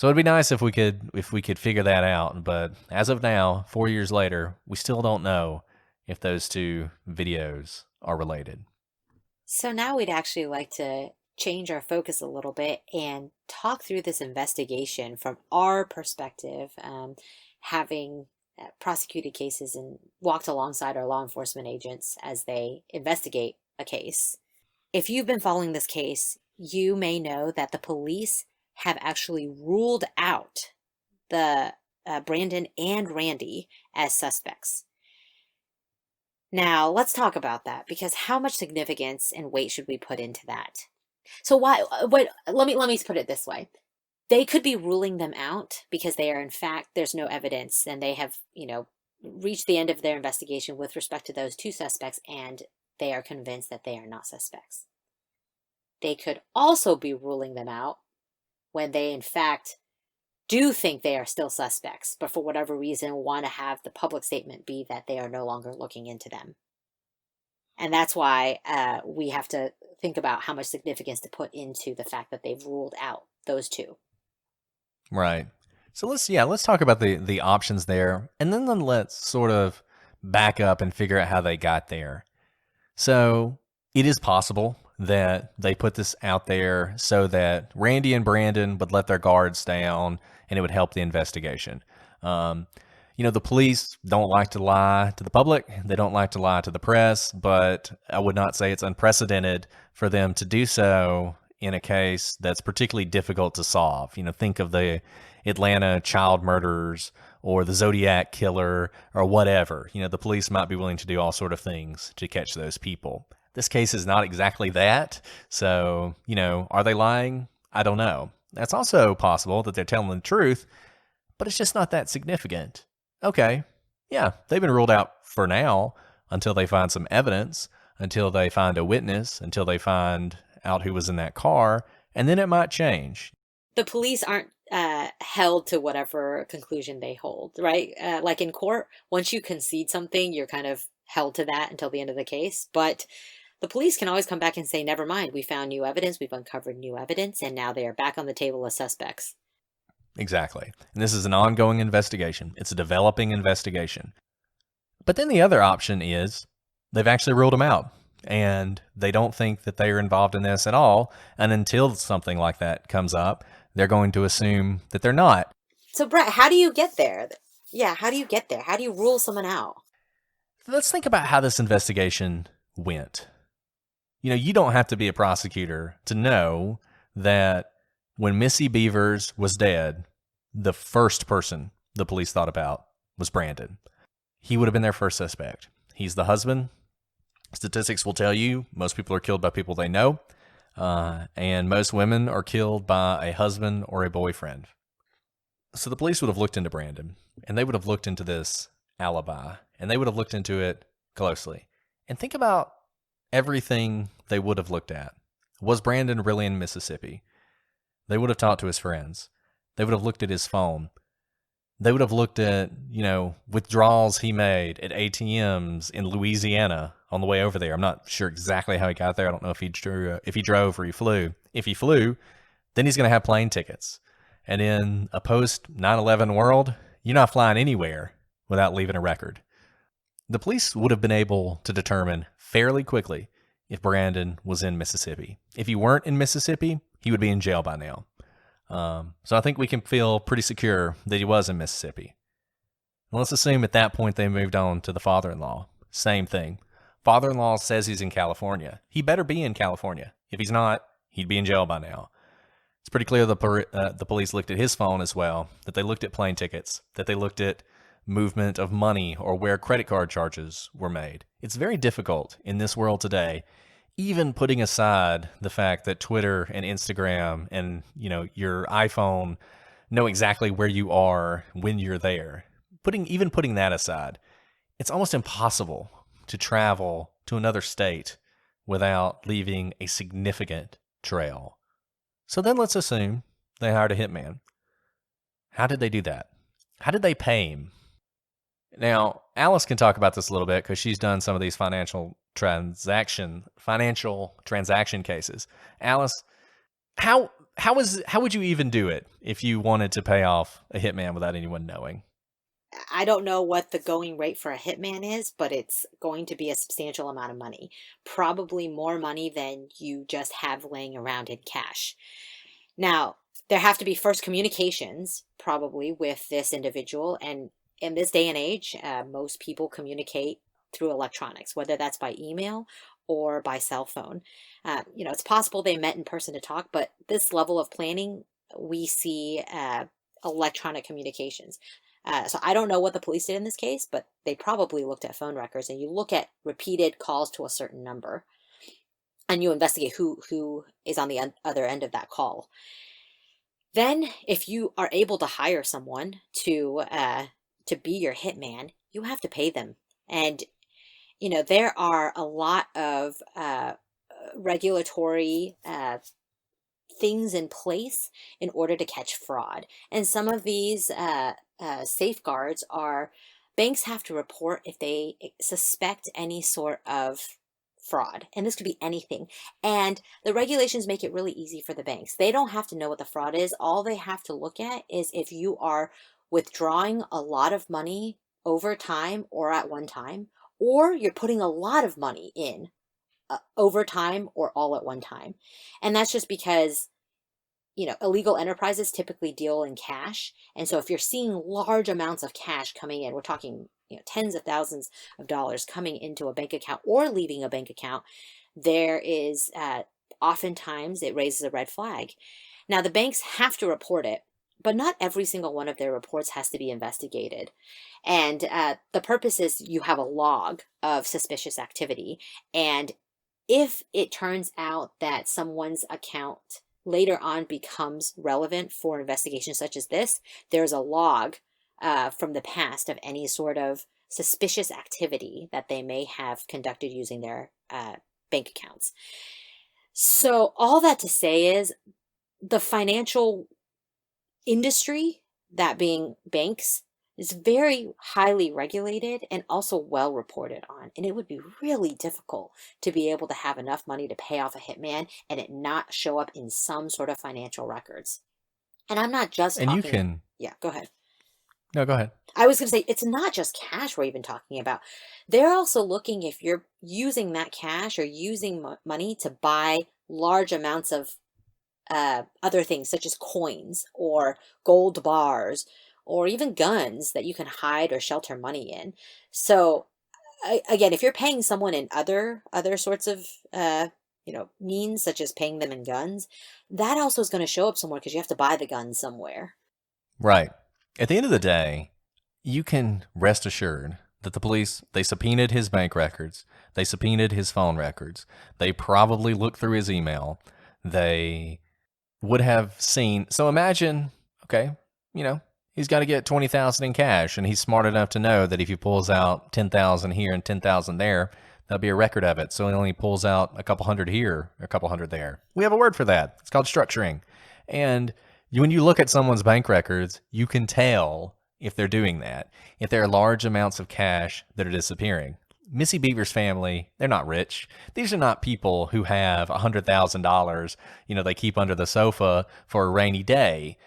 it'd be nice if we could figure that out. But as of now, 4 years later, we still don't know if those two videos are related. So now we'd actually like to change our focus a little bit and talk through this investigation from our perspective, having prosecuted cases and walked alongside our law enforcement agents as they investigate a case. If you've been following this case, you may know that the police have actually ruled out the Brandon and Randy as suspects. Now, let's talk about that because how much significance and weight should we put into that? So let me put it this way. They could be ruling them out because they are, in fact, there's no evidence and they have, reached the end of their investigation with respect to those two suspects and they are convinced that they are not suspects. They could also be ruling them out when they, in fact, do think they are still suspects, but for whatever reason want to have the public statement be that they are no longer looking into them. And that's why we have to think about how much significance to put into the fact that they've ruled out those two. Right. So let's talk about the options there, and then let's sort of back up and figure out how they got there. So it is possible that they put this out there so that Randy and Brandon would let their guards down and it would help the investigation. The police don't like to lie to the public. They don't like to lie to the press, but I would not say it's unprecedented for them to do so in a case that's particularly difficult to solve. Think of the Atlanta child murderers or the Zodiac killer or whatever. The police might be willing to do all sort of things to catch those people. This case is not exactly that. So, are they lying? I don't know. That's also possible that they're telling the truth, but it's just not that significant. Okay, yeah, they've been ruled out for now until they find some evidence, until they find a witness, until they find out who was in that car, and then it might change. The police aren't held to whatever conclusion they hold, right? Like in court, once you concede something, you're kind of held to that until the end of the case. But the police can always come back and say, never mind, we found new evidence, we've uncovered new evidence, and now they are back on the table as suspects. Exactly. And this is an ongoing investigation. It's a developing investigation. But then the other option is they've actually ruled them out and they don't think that they are involved in this at all. And until something like that comes up, they're going to assume that they're not. So, Brett, how do you get there? Yeah, how do you get there? How do you rule someone out? Let's think about how this investigation went. You don't have to be a prosecutor to know that when Missy Bevers was dead, the first person the police thought about was Brandon. He would have been their first suspect. He's the husband. Statistics will tell you most people are killed by people they know, and most women are killed by a husband or a boyfriend. So the police would have looked into Brandon, and they would have looked into this alibi, and they would have looked into it closely. And think about everything they would have looked at. Was Brandon really in Mississippi? They would have talked to his friends. They would have looked at his phone. They would have looked at, withdrawals he made at ATMs in Louisiana on the way over there. I'm not sure exactly how he got there. I don't know if he drove or he flew. If he flew, then he's going to have plane tickets. And in a post 9/11 world, you're not flying anywhere without leaving a record. The police would have been able to determine fairly quickly if Brandon was in Mississippi. If he weren't in Mississippi, he would be in jail by now. So I think we can feel pretty secure that he was in Mississippi. And let's assume at that point they moved on to the father-in-law. Same thing. Father-in-law says he's in California. He better be in California. If he's not, he'd be in jail by now. It's pretty clear the police looked at his phone as well, that they looked at plane tickets, that they looked at movement of money or where credit card charges were made. It's very difficult in this world today, even putting aside the fact that Twitter and Instagram and, your iPhone know exactly where you are when you're there. Putting that aside, it's almost impossible to travel to another state without leaving a significant trail. So then let's assume they hired a hitman. How did they do that? How did they pay him? Now, Alice can talk about this a little bit because she's done some of these financial transaction cases. Alice, how would you even do it if you wanted to pay off a hitman without anyone knowing? I don't know what the going rate for a hitman is, but it's going to be a substantial amount of money. Probably more money than you just have laying around in cash. Now, there have to be first communications, probably, with this individual. And in this day and age, most people communicate through electronics, whether that's by email or by cell phone. It's possible they met in person to talk, but this level of planning, we see electronic communications. So I don't know what the police did in this case, but they probably looked at phone records, and you look at repeated calls to a certain number and you investigate who is on the other end of that call. Then if you are able to hire someone to be your hitman, you have to pay them. And, there are a lot of regulatory things in place in order to catch fraud. And some of these safeguards are banks have to report if they suspect any sort of fraud. And this could be anything. And the regulations make it really easy for the banks. They don't have to know what the fraud is. All they have to look at is if you are withdrawing a lot of money over time or at one time, or you're putting a lot of money in over time or all at one time. And that's just because illegal enterprises typically deal in cash. And so if you're seeing large amounts of cash coming in, we're talking, tens of thousands of dollars coming into a bank account or leaving a bank account, there is oftentimes it raises a red flag. Now, the banks have to report it, but not every single one of their reports has to be investigated. And the purpose is you have a log of suspicious activity. And if it turns out that someone's account later on becomes relevant for investigations such as this, there's a log from the past of any sort of suspicious activity that they may have conducted using their bank accounts. So all that to say is the financial industry, that being banks, is very highly regulated and also well reported on. And it would be really difficult to be able to have enough money to pay off a hitman and it not show up in some sort of financial records. And I'm not just and talking... you can... Yeah, go ahead. No, go ahead. I was going to say, it's not just cash we're even talking about. They're also looking if you're using that cash or using money to buy large amounts of other things such as coins or gold bars or even guns that you can hide or shelter money in. So again, if you're paying someone in other sorts of means, such as paying them in guns, that also is going to show up somewhere because you have to buy the gun somewhere. Right. At the end of the day, you can rest assured that the police, they subpoenaed his bank records, they subpoenaed his phone records, they probably looked through his email, they would have seen. So imagine, okay, he's got to get $20,000 in cash, and he's smart enough to know that if he pulls out $10,000 here and $10,000 there, That'll be a record of it. So he only pulls out a couple hundred here, a couple hundred there. We have a word for that. It's called structuring. And when you look at someone's bank records, you can tell if they're doing that, if there are large amounts of cash that are disappearing. Missy Bevers' family, they're not rich. These are not people who have $100,000, they keep under the sofa for a rainy day.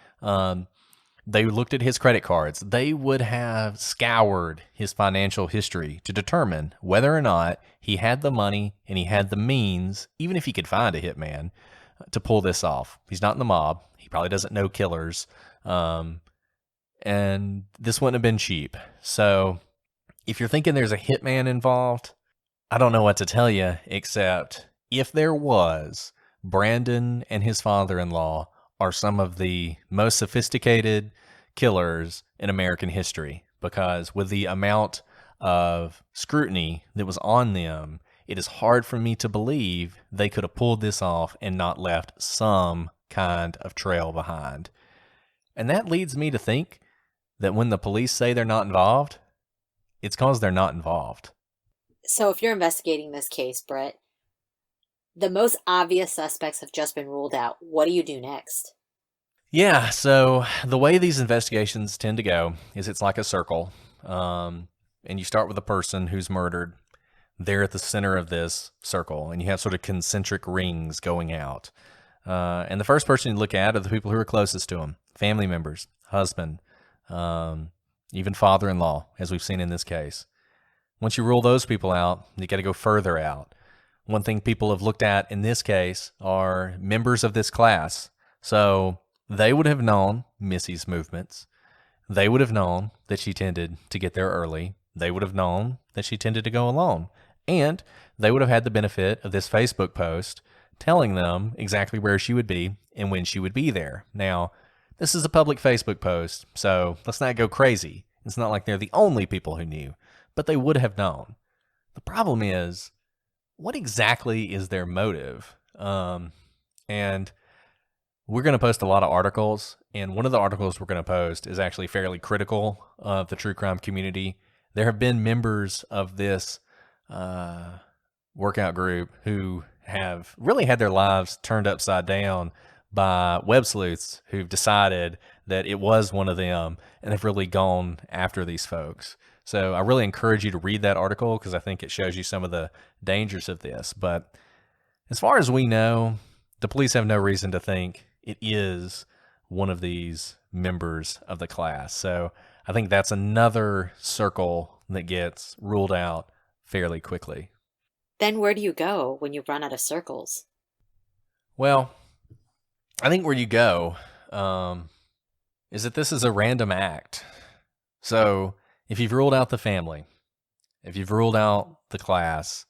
They looked at his credit cards. They would have scoured his financial history to determine whether or not he had the money and he had the means, even if he could find a hitman, to pull this off. He's not in the mob. He probably doesn't know killers. And this wouldn't have been cheap. So if you're thinking there's a hitman involved, I don't know what to tell you, except if there was, Brandon and his father-in-law are some of the most sophisticated killers in American history, because with the amount of scrutiny that was on them, it is hard for me to believe they could have pulled this off and not left some kind of trail behind. And that leads me to think that when the police say they're not involved, it's because they're not involved. So if you're investigating this case, Brett, the most obvious suspects have just been ruled out. What do you do next? Yeah, so the way these investigations tend to go is it's like a circle. And you start with a person who's murdered. They're at the center of this circle, and you have sort of concentric rings going out. And the first person you look at are the people who are closest to him, family members, husband, even father-in-law, as we've seen in this case. Once you rule those people out, you got to go further out. One thing people have looked at in this case are members of this class. So they would have known Missy's movements. They would have known that she tended to get there early. They would have known that she tended to go alone. And they would have had the benefit of this Facebook post telling them exactly where she would be and when she would be there. Now, this is a public Facebook post, so let's not go crazy. It's not like they're the only people who knew, but they would have known. The problem is, what exactly is their motive? And we're going to post a lot of articles, and one of the articles we're going to post is actually fairly critical of the true crime community. There have been members of this workout group who have really had their lives turned upside down by web sleuths who've decided that it was one of them and have really gone after these folks. So I really encourage you to read that article because I think it shows you some of the dangers of this. But as far as we know, the police have no reason to think it is one of these members of the class. So I think that's another circle that gets ruled out fairly quickly. Then where do you go when you run out of circles? Well, I think where you go is that this is a random act. So if you've ruled out the family, if you've ruled out the class,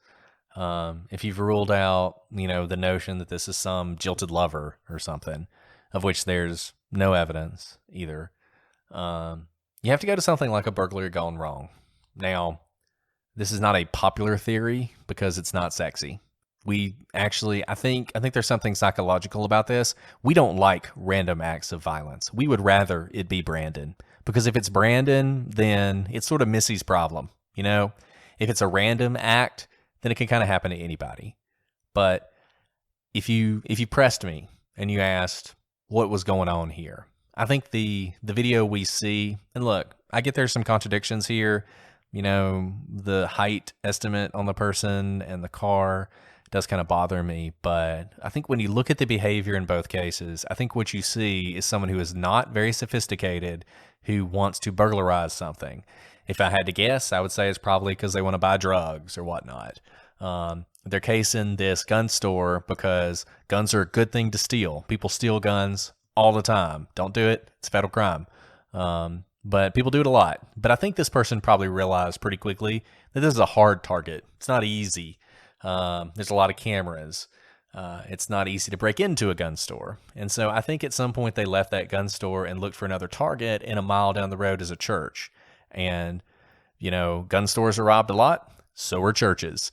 if you've ruled out, the notion that this is some jilted lover or something, of which there's no evidence either, you have to go to something like a burglary gone wrong. Now, this is not a popular theory because it's not sexy. We actually, I think there's something psychological about this. We don't like random acts of violence. We would rather it be Brandon, because if it's Brandon, then it's sort of Missy's problem. If it's a random act, then it can kind of happen to anybody. But if you pressed me and you asked what was going on here, I think the video we see, and look, I get there's some contradictions here. The height estimate on the person and the car does kind of bother me, but I think when you look at the behavior in both cases, I think what you see is someone who is not very sophisticated, who wants to burglarize something. If I had to guess, I would say it's probably because they want to buy drugs or whatnot. They're casing this gun store because guns are a good thing to steal. People steal guns all the time. Don't do it. It's federal crime. But people do it a lot. But I think this person probably realized pretty quickly that this is a hard target. It's not easy. There's a lot of cameras. It's not easy to break into a gun store. And so I think at some point they left that gun store and looked for another target, and a mile down the road is a church. And, gun stores are robbed a lot. So are churches.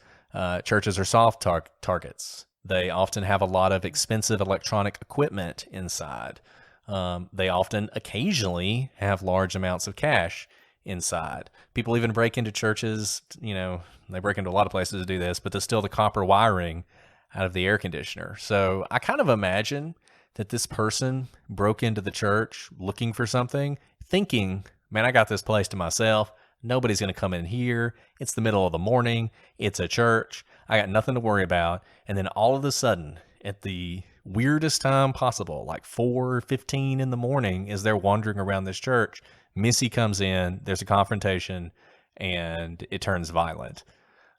Churches are soft targets. They often have a lot of expensive electronic equipment inside. They often occasionally have large amounts of cash inside. People even break into churches, they break into a lot of places to do this, but there's still the copper wiring out of the air conditioner. So I kind of imagine that this person broke into the church looking for something, thinking, man, I got this place to myself. Nobody's going to come in here. It's the middle of the morning. It's a church. I got nothing to worry about. And then all of a sudden, at the weirdest time possible, like 4:15 in the morning, as they're wandering around this church, Missy comes in, there's a confrontation, and it turns violent.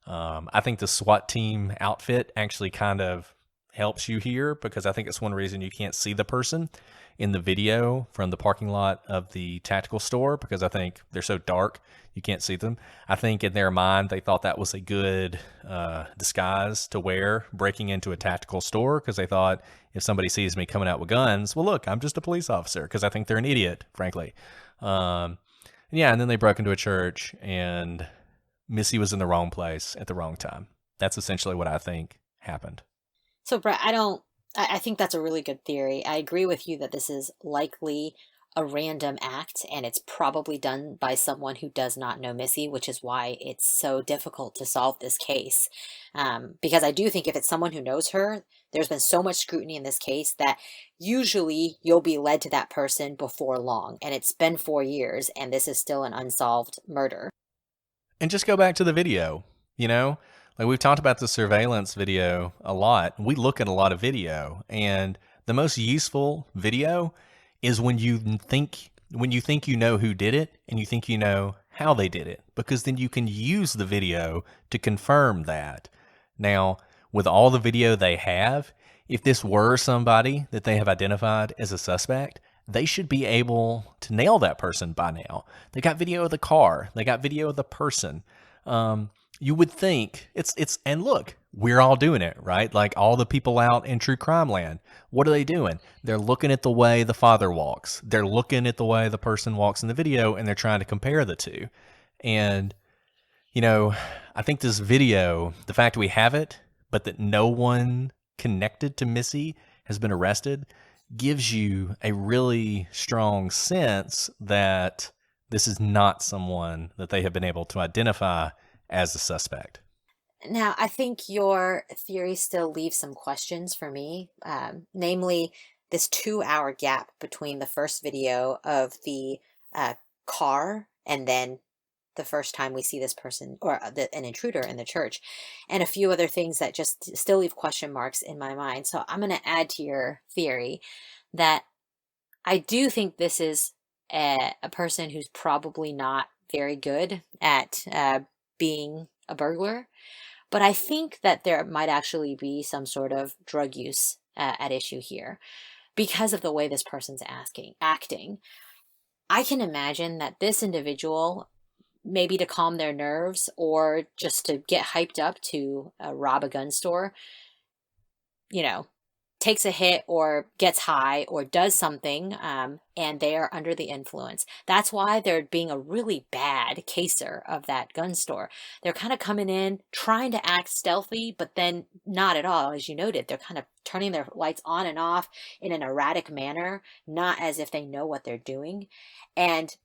I think the SWAT team outfit actually kind of helps you here, because I think it's one reason you can't see the person in the video from the parking lot of the tactical store, because I think they're so dark you can't see them. I think in their mind they thought that was a good disguise to wear, breaking into a tactical store, because they thought, if somebody sees me coming out with guns, well, look, I'm just a police officer, because I think they're an idiot, frankly. And then they broke into a church, and Missy was in the wrong place at the wrong time. That's essentially what I think happened. So, Brett, I think that's a really good theory. I agree with you that this is likely a random act, and it's probably done by someone who does not know Missy, which is why it's so difficult to solve this case. Because I do think if it's someone who knows her, there's been so much scrutiny in this case that usually you'll be led to that person before long. And it's been 4 years, and this is still an unsolved murder. And just go back to the video, like we've talked about the surveillance video a lot. We look at a lot of video, and the most useful video is when you think you know who did it, and you think you know how they did it, because then you can use the video to confirm that. Now, with all the video they have, if this were somebody that they have identified as a suspect, they should be able to nail that person by now. They got video of the car. They got video of the person. You would think and look, we're all doing it, right? Like all the people out in true crime land, what are they doing? They're looking at the way the father walks. They're looking at the way the person walks in the video, and they're trying to compare the two. And, I think this video, the fact we have it, but that no one connected to Missy has been arrested, gives you a really strong sense that this is not someone that they have been able to identify as a suspect. Now, I think your theory still leaves some questions for me, namely this 2-hour gap between the first video of the car and then the first time we see this person or an intruder in the church, and a few other things that just still leave question marks in my mind. So I'm going to add to your theory that I do think this is a person who's probably not very good at being a burglar. But I think that there might actually be some sort of drug use at issue here because of the way this person's acting. I can imagine that this individual, maybe to calm their nerves or just to get hyped up to rob a gun store, takes a hit or gets high or does something, and they are under the influence. That's why they're being a really bad caser of that gun store. They're kind of coming in, trying to act stealthy, but then not at all. As you noted, they're kind of turning their lights on and off in an erratic manner, not as if they know what they're doing. And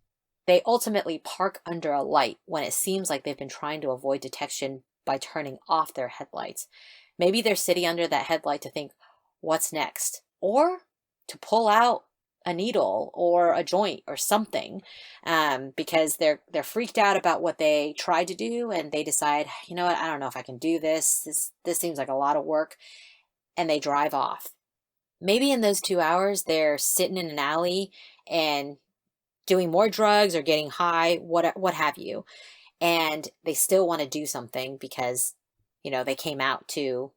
they ultimately park under a light when it seems like they've been trying to avoid detection by turning off their headlights. Maybe they're sitting under that headlight to think, what's next? Or to pull out a needle or a joint or something, because they're freaked out about what they tried to do, and they decide, you know what, I don't know if I can do this. This seems like a lot of work, and they drive off. Maybe in those 2 hours, they're sitting in an alley and doing more drugs or getting high, what have you, and they still want to do something because, they came out to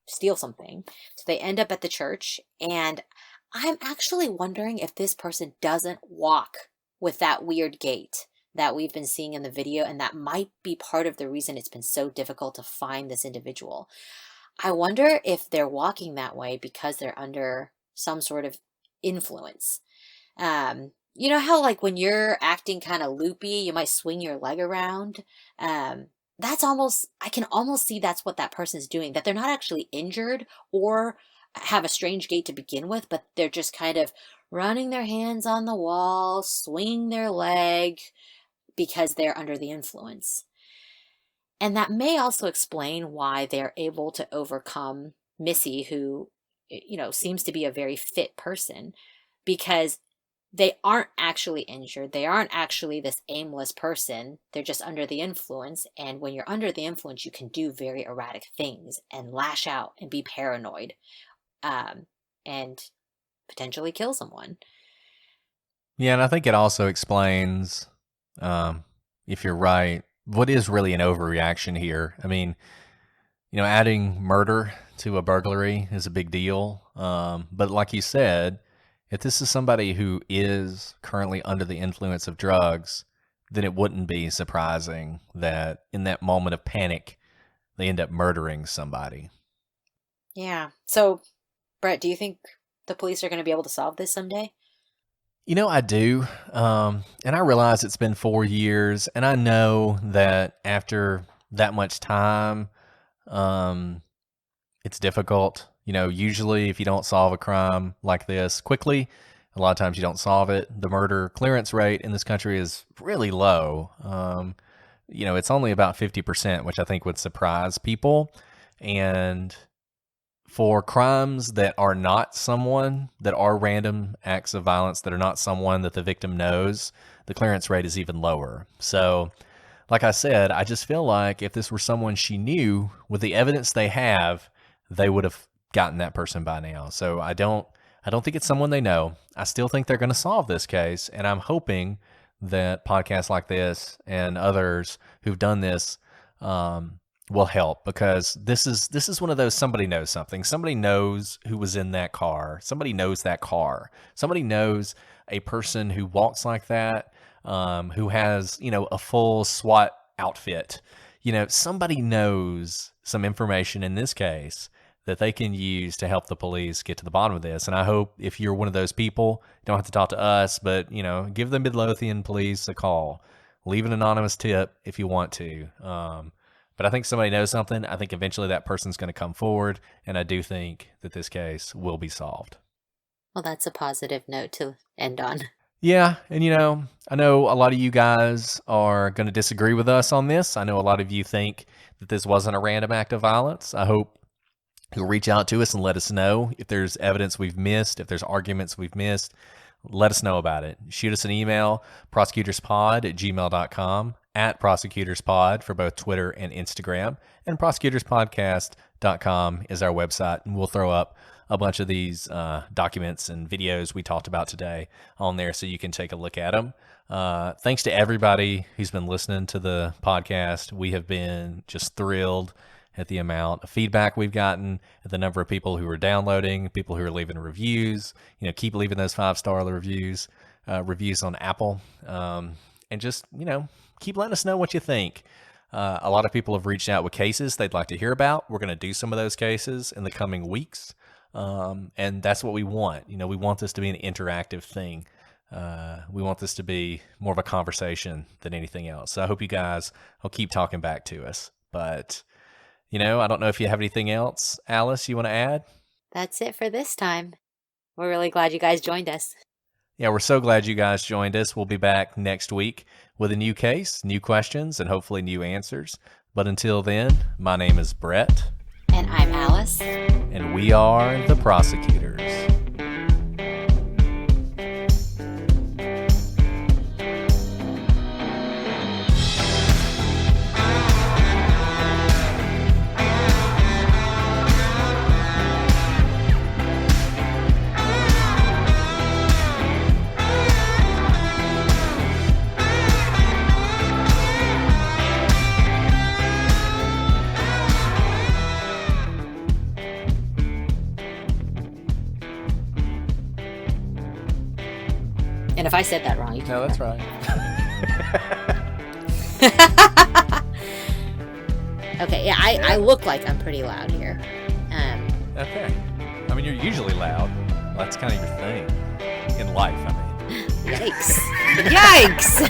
steal something. So they end up at the church, and I'm actually wondering if this person doesn't walk with that weird gait that we've been seeing in the video, and that might be part of the reason it's been so difficult to find this individual. I wonder if they're walking that way because they're under some sort of influence. You know how like when you're acting kind of loopy, you might swing your leg around? I can almost see that's what that person's doing, that they're not actually injured or have a strange gait to begin with, but they're just kind of running their hands on the wall, swinging their leg, because they're under the influence. And that may also explain why they're able to overcome Missy, who, seems to be a very fit person, because they aren't actually injured. They aren't actually this aimless person. They're just under the influence. And when you're under the influence, you can do very erratic things and lash out and be paranoid, and potentially kill someone. Yeah, and I think it also explains, if you're right, what is really an overreaction here. I mean, adding murder to a burglary is a big deal. But like you said, if this is somebody who is currently under the influence of drugs, then it wouldn't be surprising that in that moment of panic, they end up murdering somebody. Yeah. So, Brett, do you think the police are going to be able to solve this someday? I do. And I realize it's been 4 years, and I know that after that much time, it's difficult. Usually if you don't solve a crime like this quickly, a lot of times you don't solve it. The murder clearance rate in this country is really low. It's only about 50%, which I think would surprise people. And for crimes that are not someone, that are random acts of violence, that are not someone that the victim knows, the clearance rate is even lower. So, like I said, I just feel like if this were someone she knew, with the evidence they have, they would have gotten that person by now. So I don't think it's someone they know. I still think they're going to solve this case, and I'm hoping that podcasts like this and others who've done this will help, because this is one of those, somebody knows something. Somebody knows who was in that car. Somebody knows that car. Somebody knows a person who walks like that, who has, a full SWAT outfit. Somebody knows some information in this case that they can use to help the police get to the bottom of this. And I hope if you're one of those people, you don't have to talk to us, but, give the Midlothian police a call. Leave an anonymous tip if you want to. But I think somebody knows something. I think eventually that person's going to come forward, and I do think that this case will be solved. Well, that's a positive note to end on. Yeah, and I know a lot of you guys are going to disagree with us on this. I know a lot of you think that this wasn't a random act of violence. I hope you'll reach out to us and let us know if there's evidence we've missed, if there's arguments we've missed. Let us know about it. Shoot us an email, prosecutorspod@gmail.com, @prosecutorspod for both Twitter and Instagram, and prosecutorspodcast.com is our website, and we'll throw up a bunch of these documents and videos we talked about today on there so you can take a look at them. Thanks to everybody who's been listening to the podcast. We have been just thrilled at the amount of feedback we've gotten, at the number of people who are downloading, people who are leaving reviews. Keep leaving those 5-star reviews on Apple, and just keep letting us know what you think. A lot of people have reached out with cases they'd like to hear about. We're going to do some of those cases in the coming weeks, and that's what we want. We want this to be an interactive thing. We want this to be more of a conversation than anything else. So I hope you guys will keep talking back to us. But I don't know if you have anything else, Alice, you want to add? That's it for this time. We're really glad you guys joined us. Yeah, we're so glad you guys joined us. We'll be back next week with a new case, new questions, and hopefully new answers. But until then, my name is Brett. And I'm Alice. And we are the Prosecutors. And if I said that wrong, you can. No, that's right. Okay, yeah, I look like I'm pretty loud here. Okay. I mean, you're usually loud. That's kind of your thing in life, I mean. Yikes. Yikes!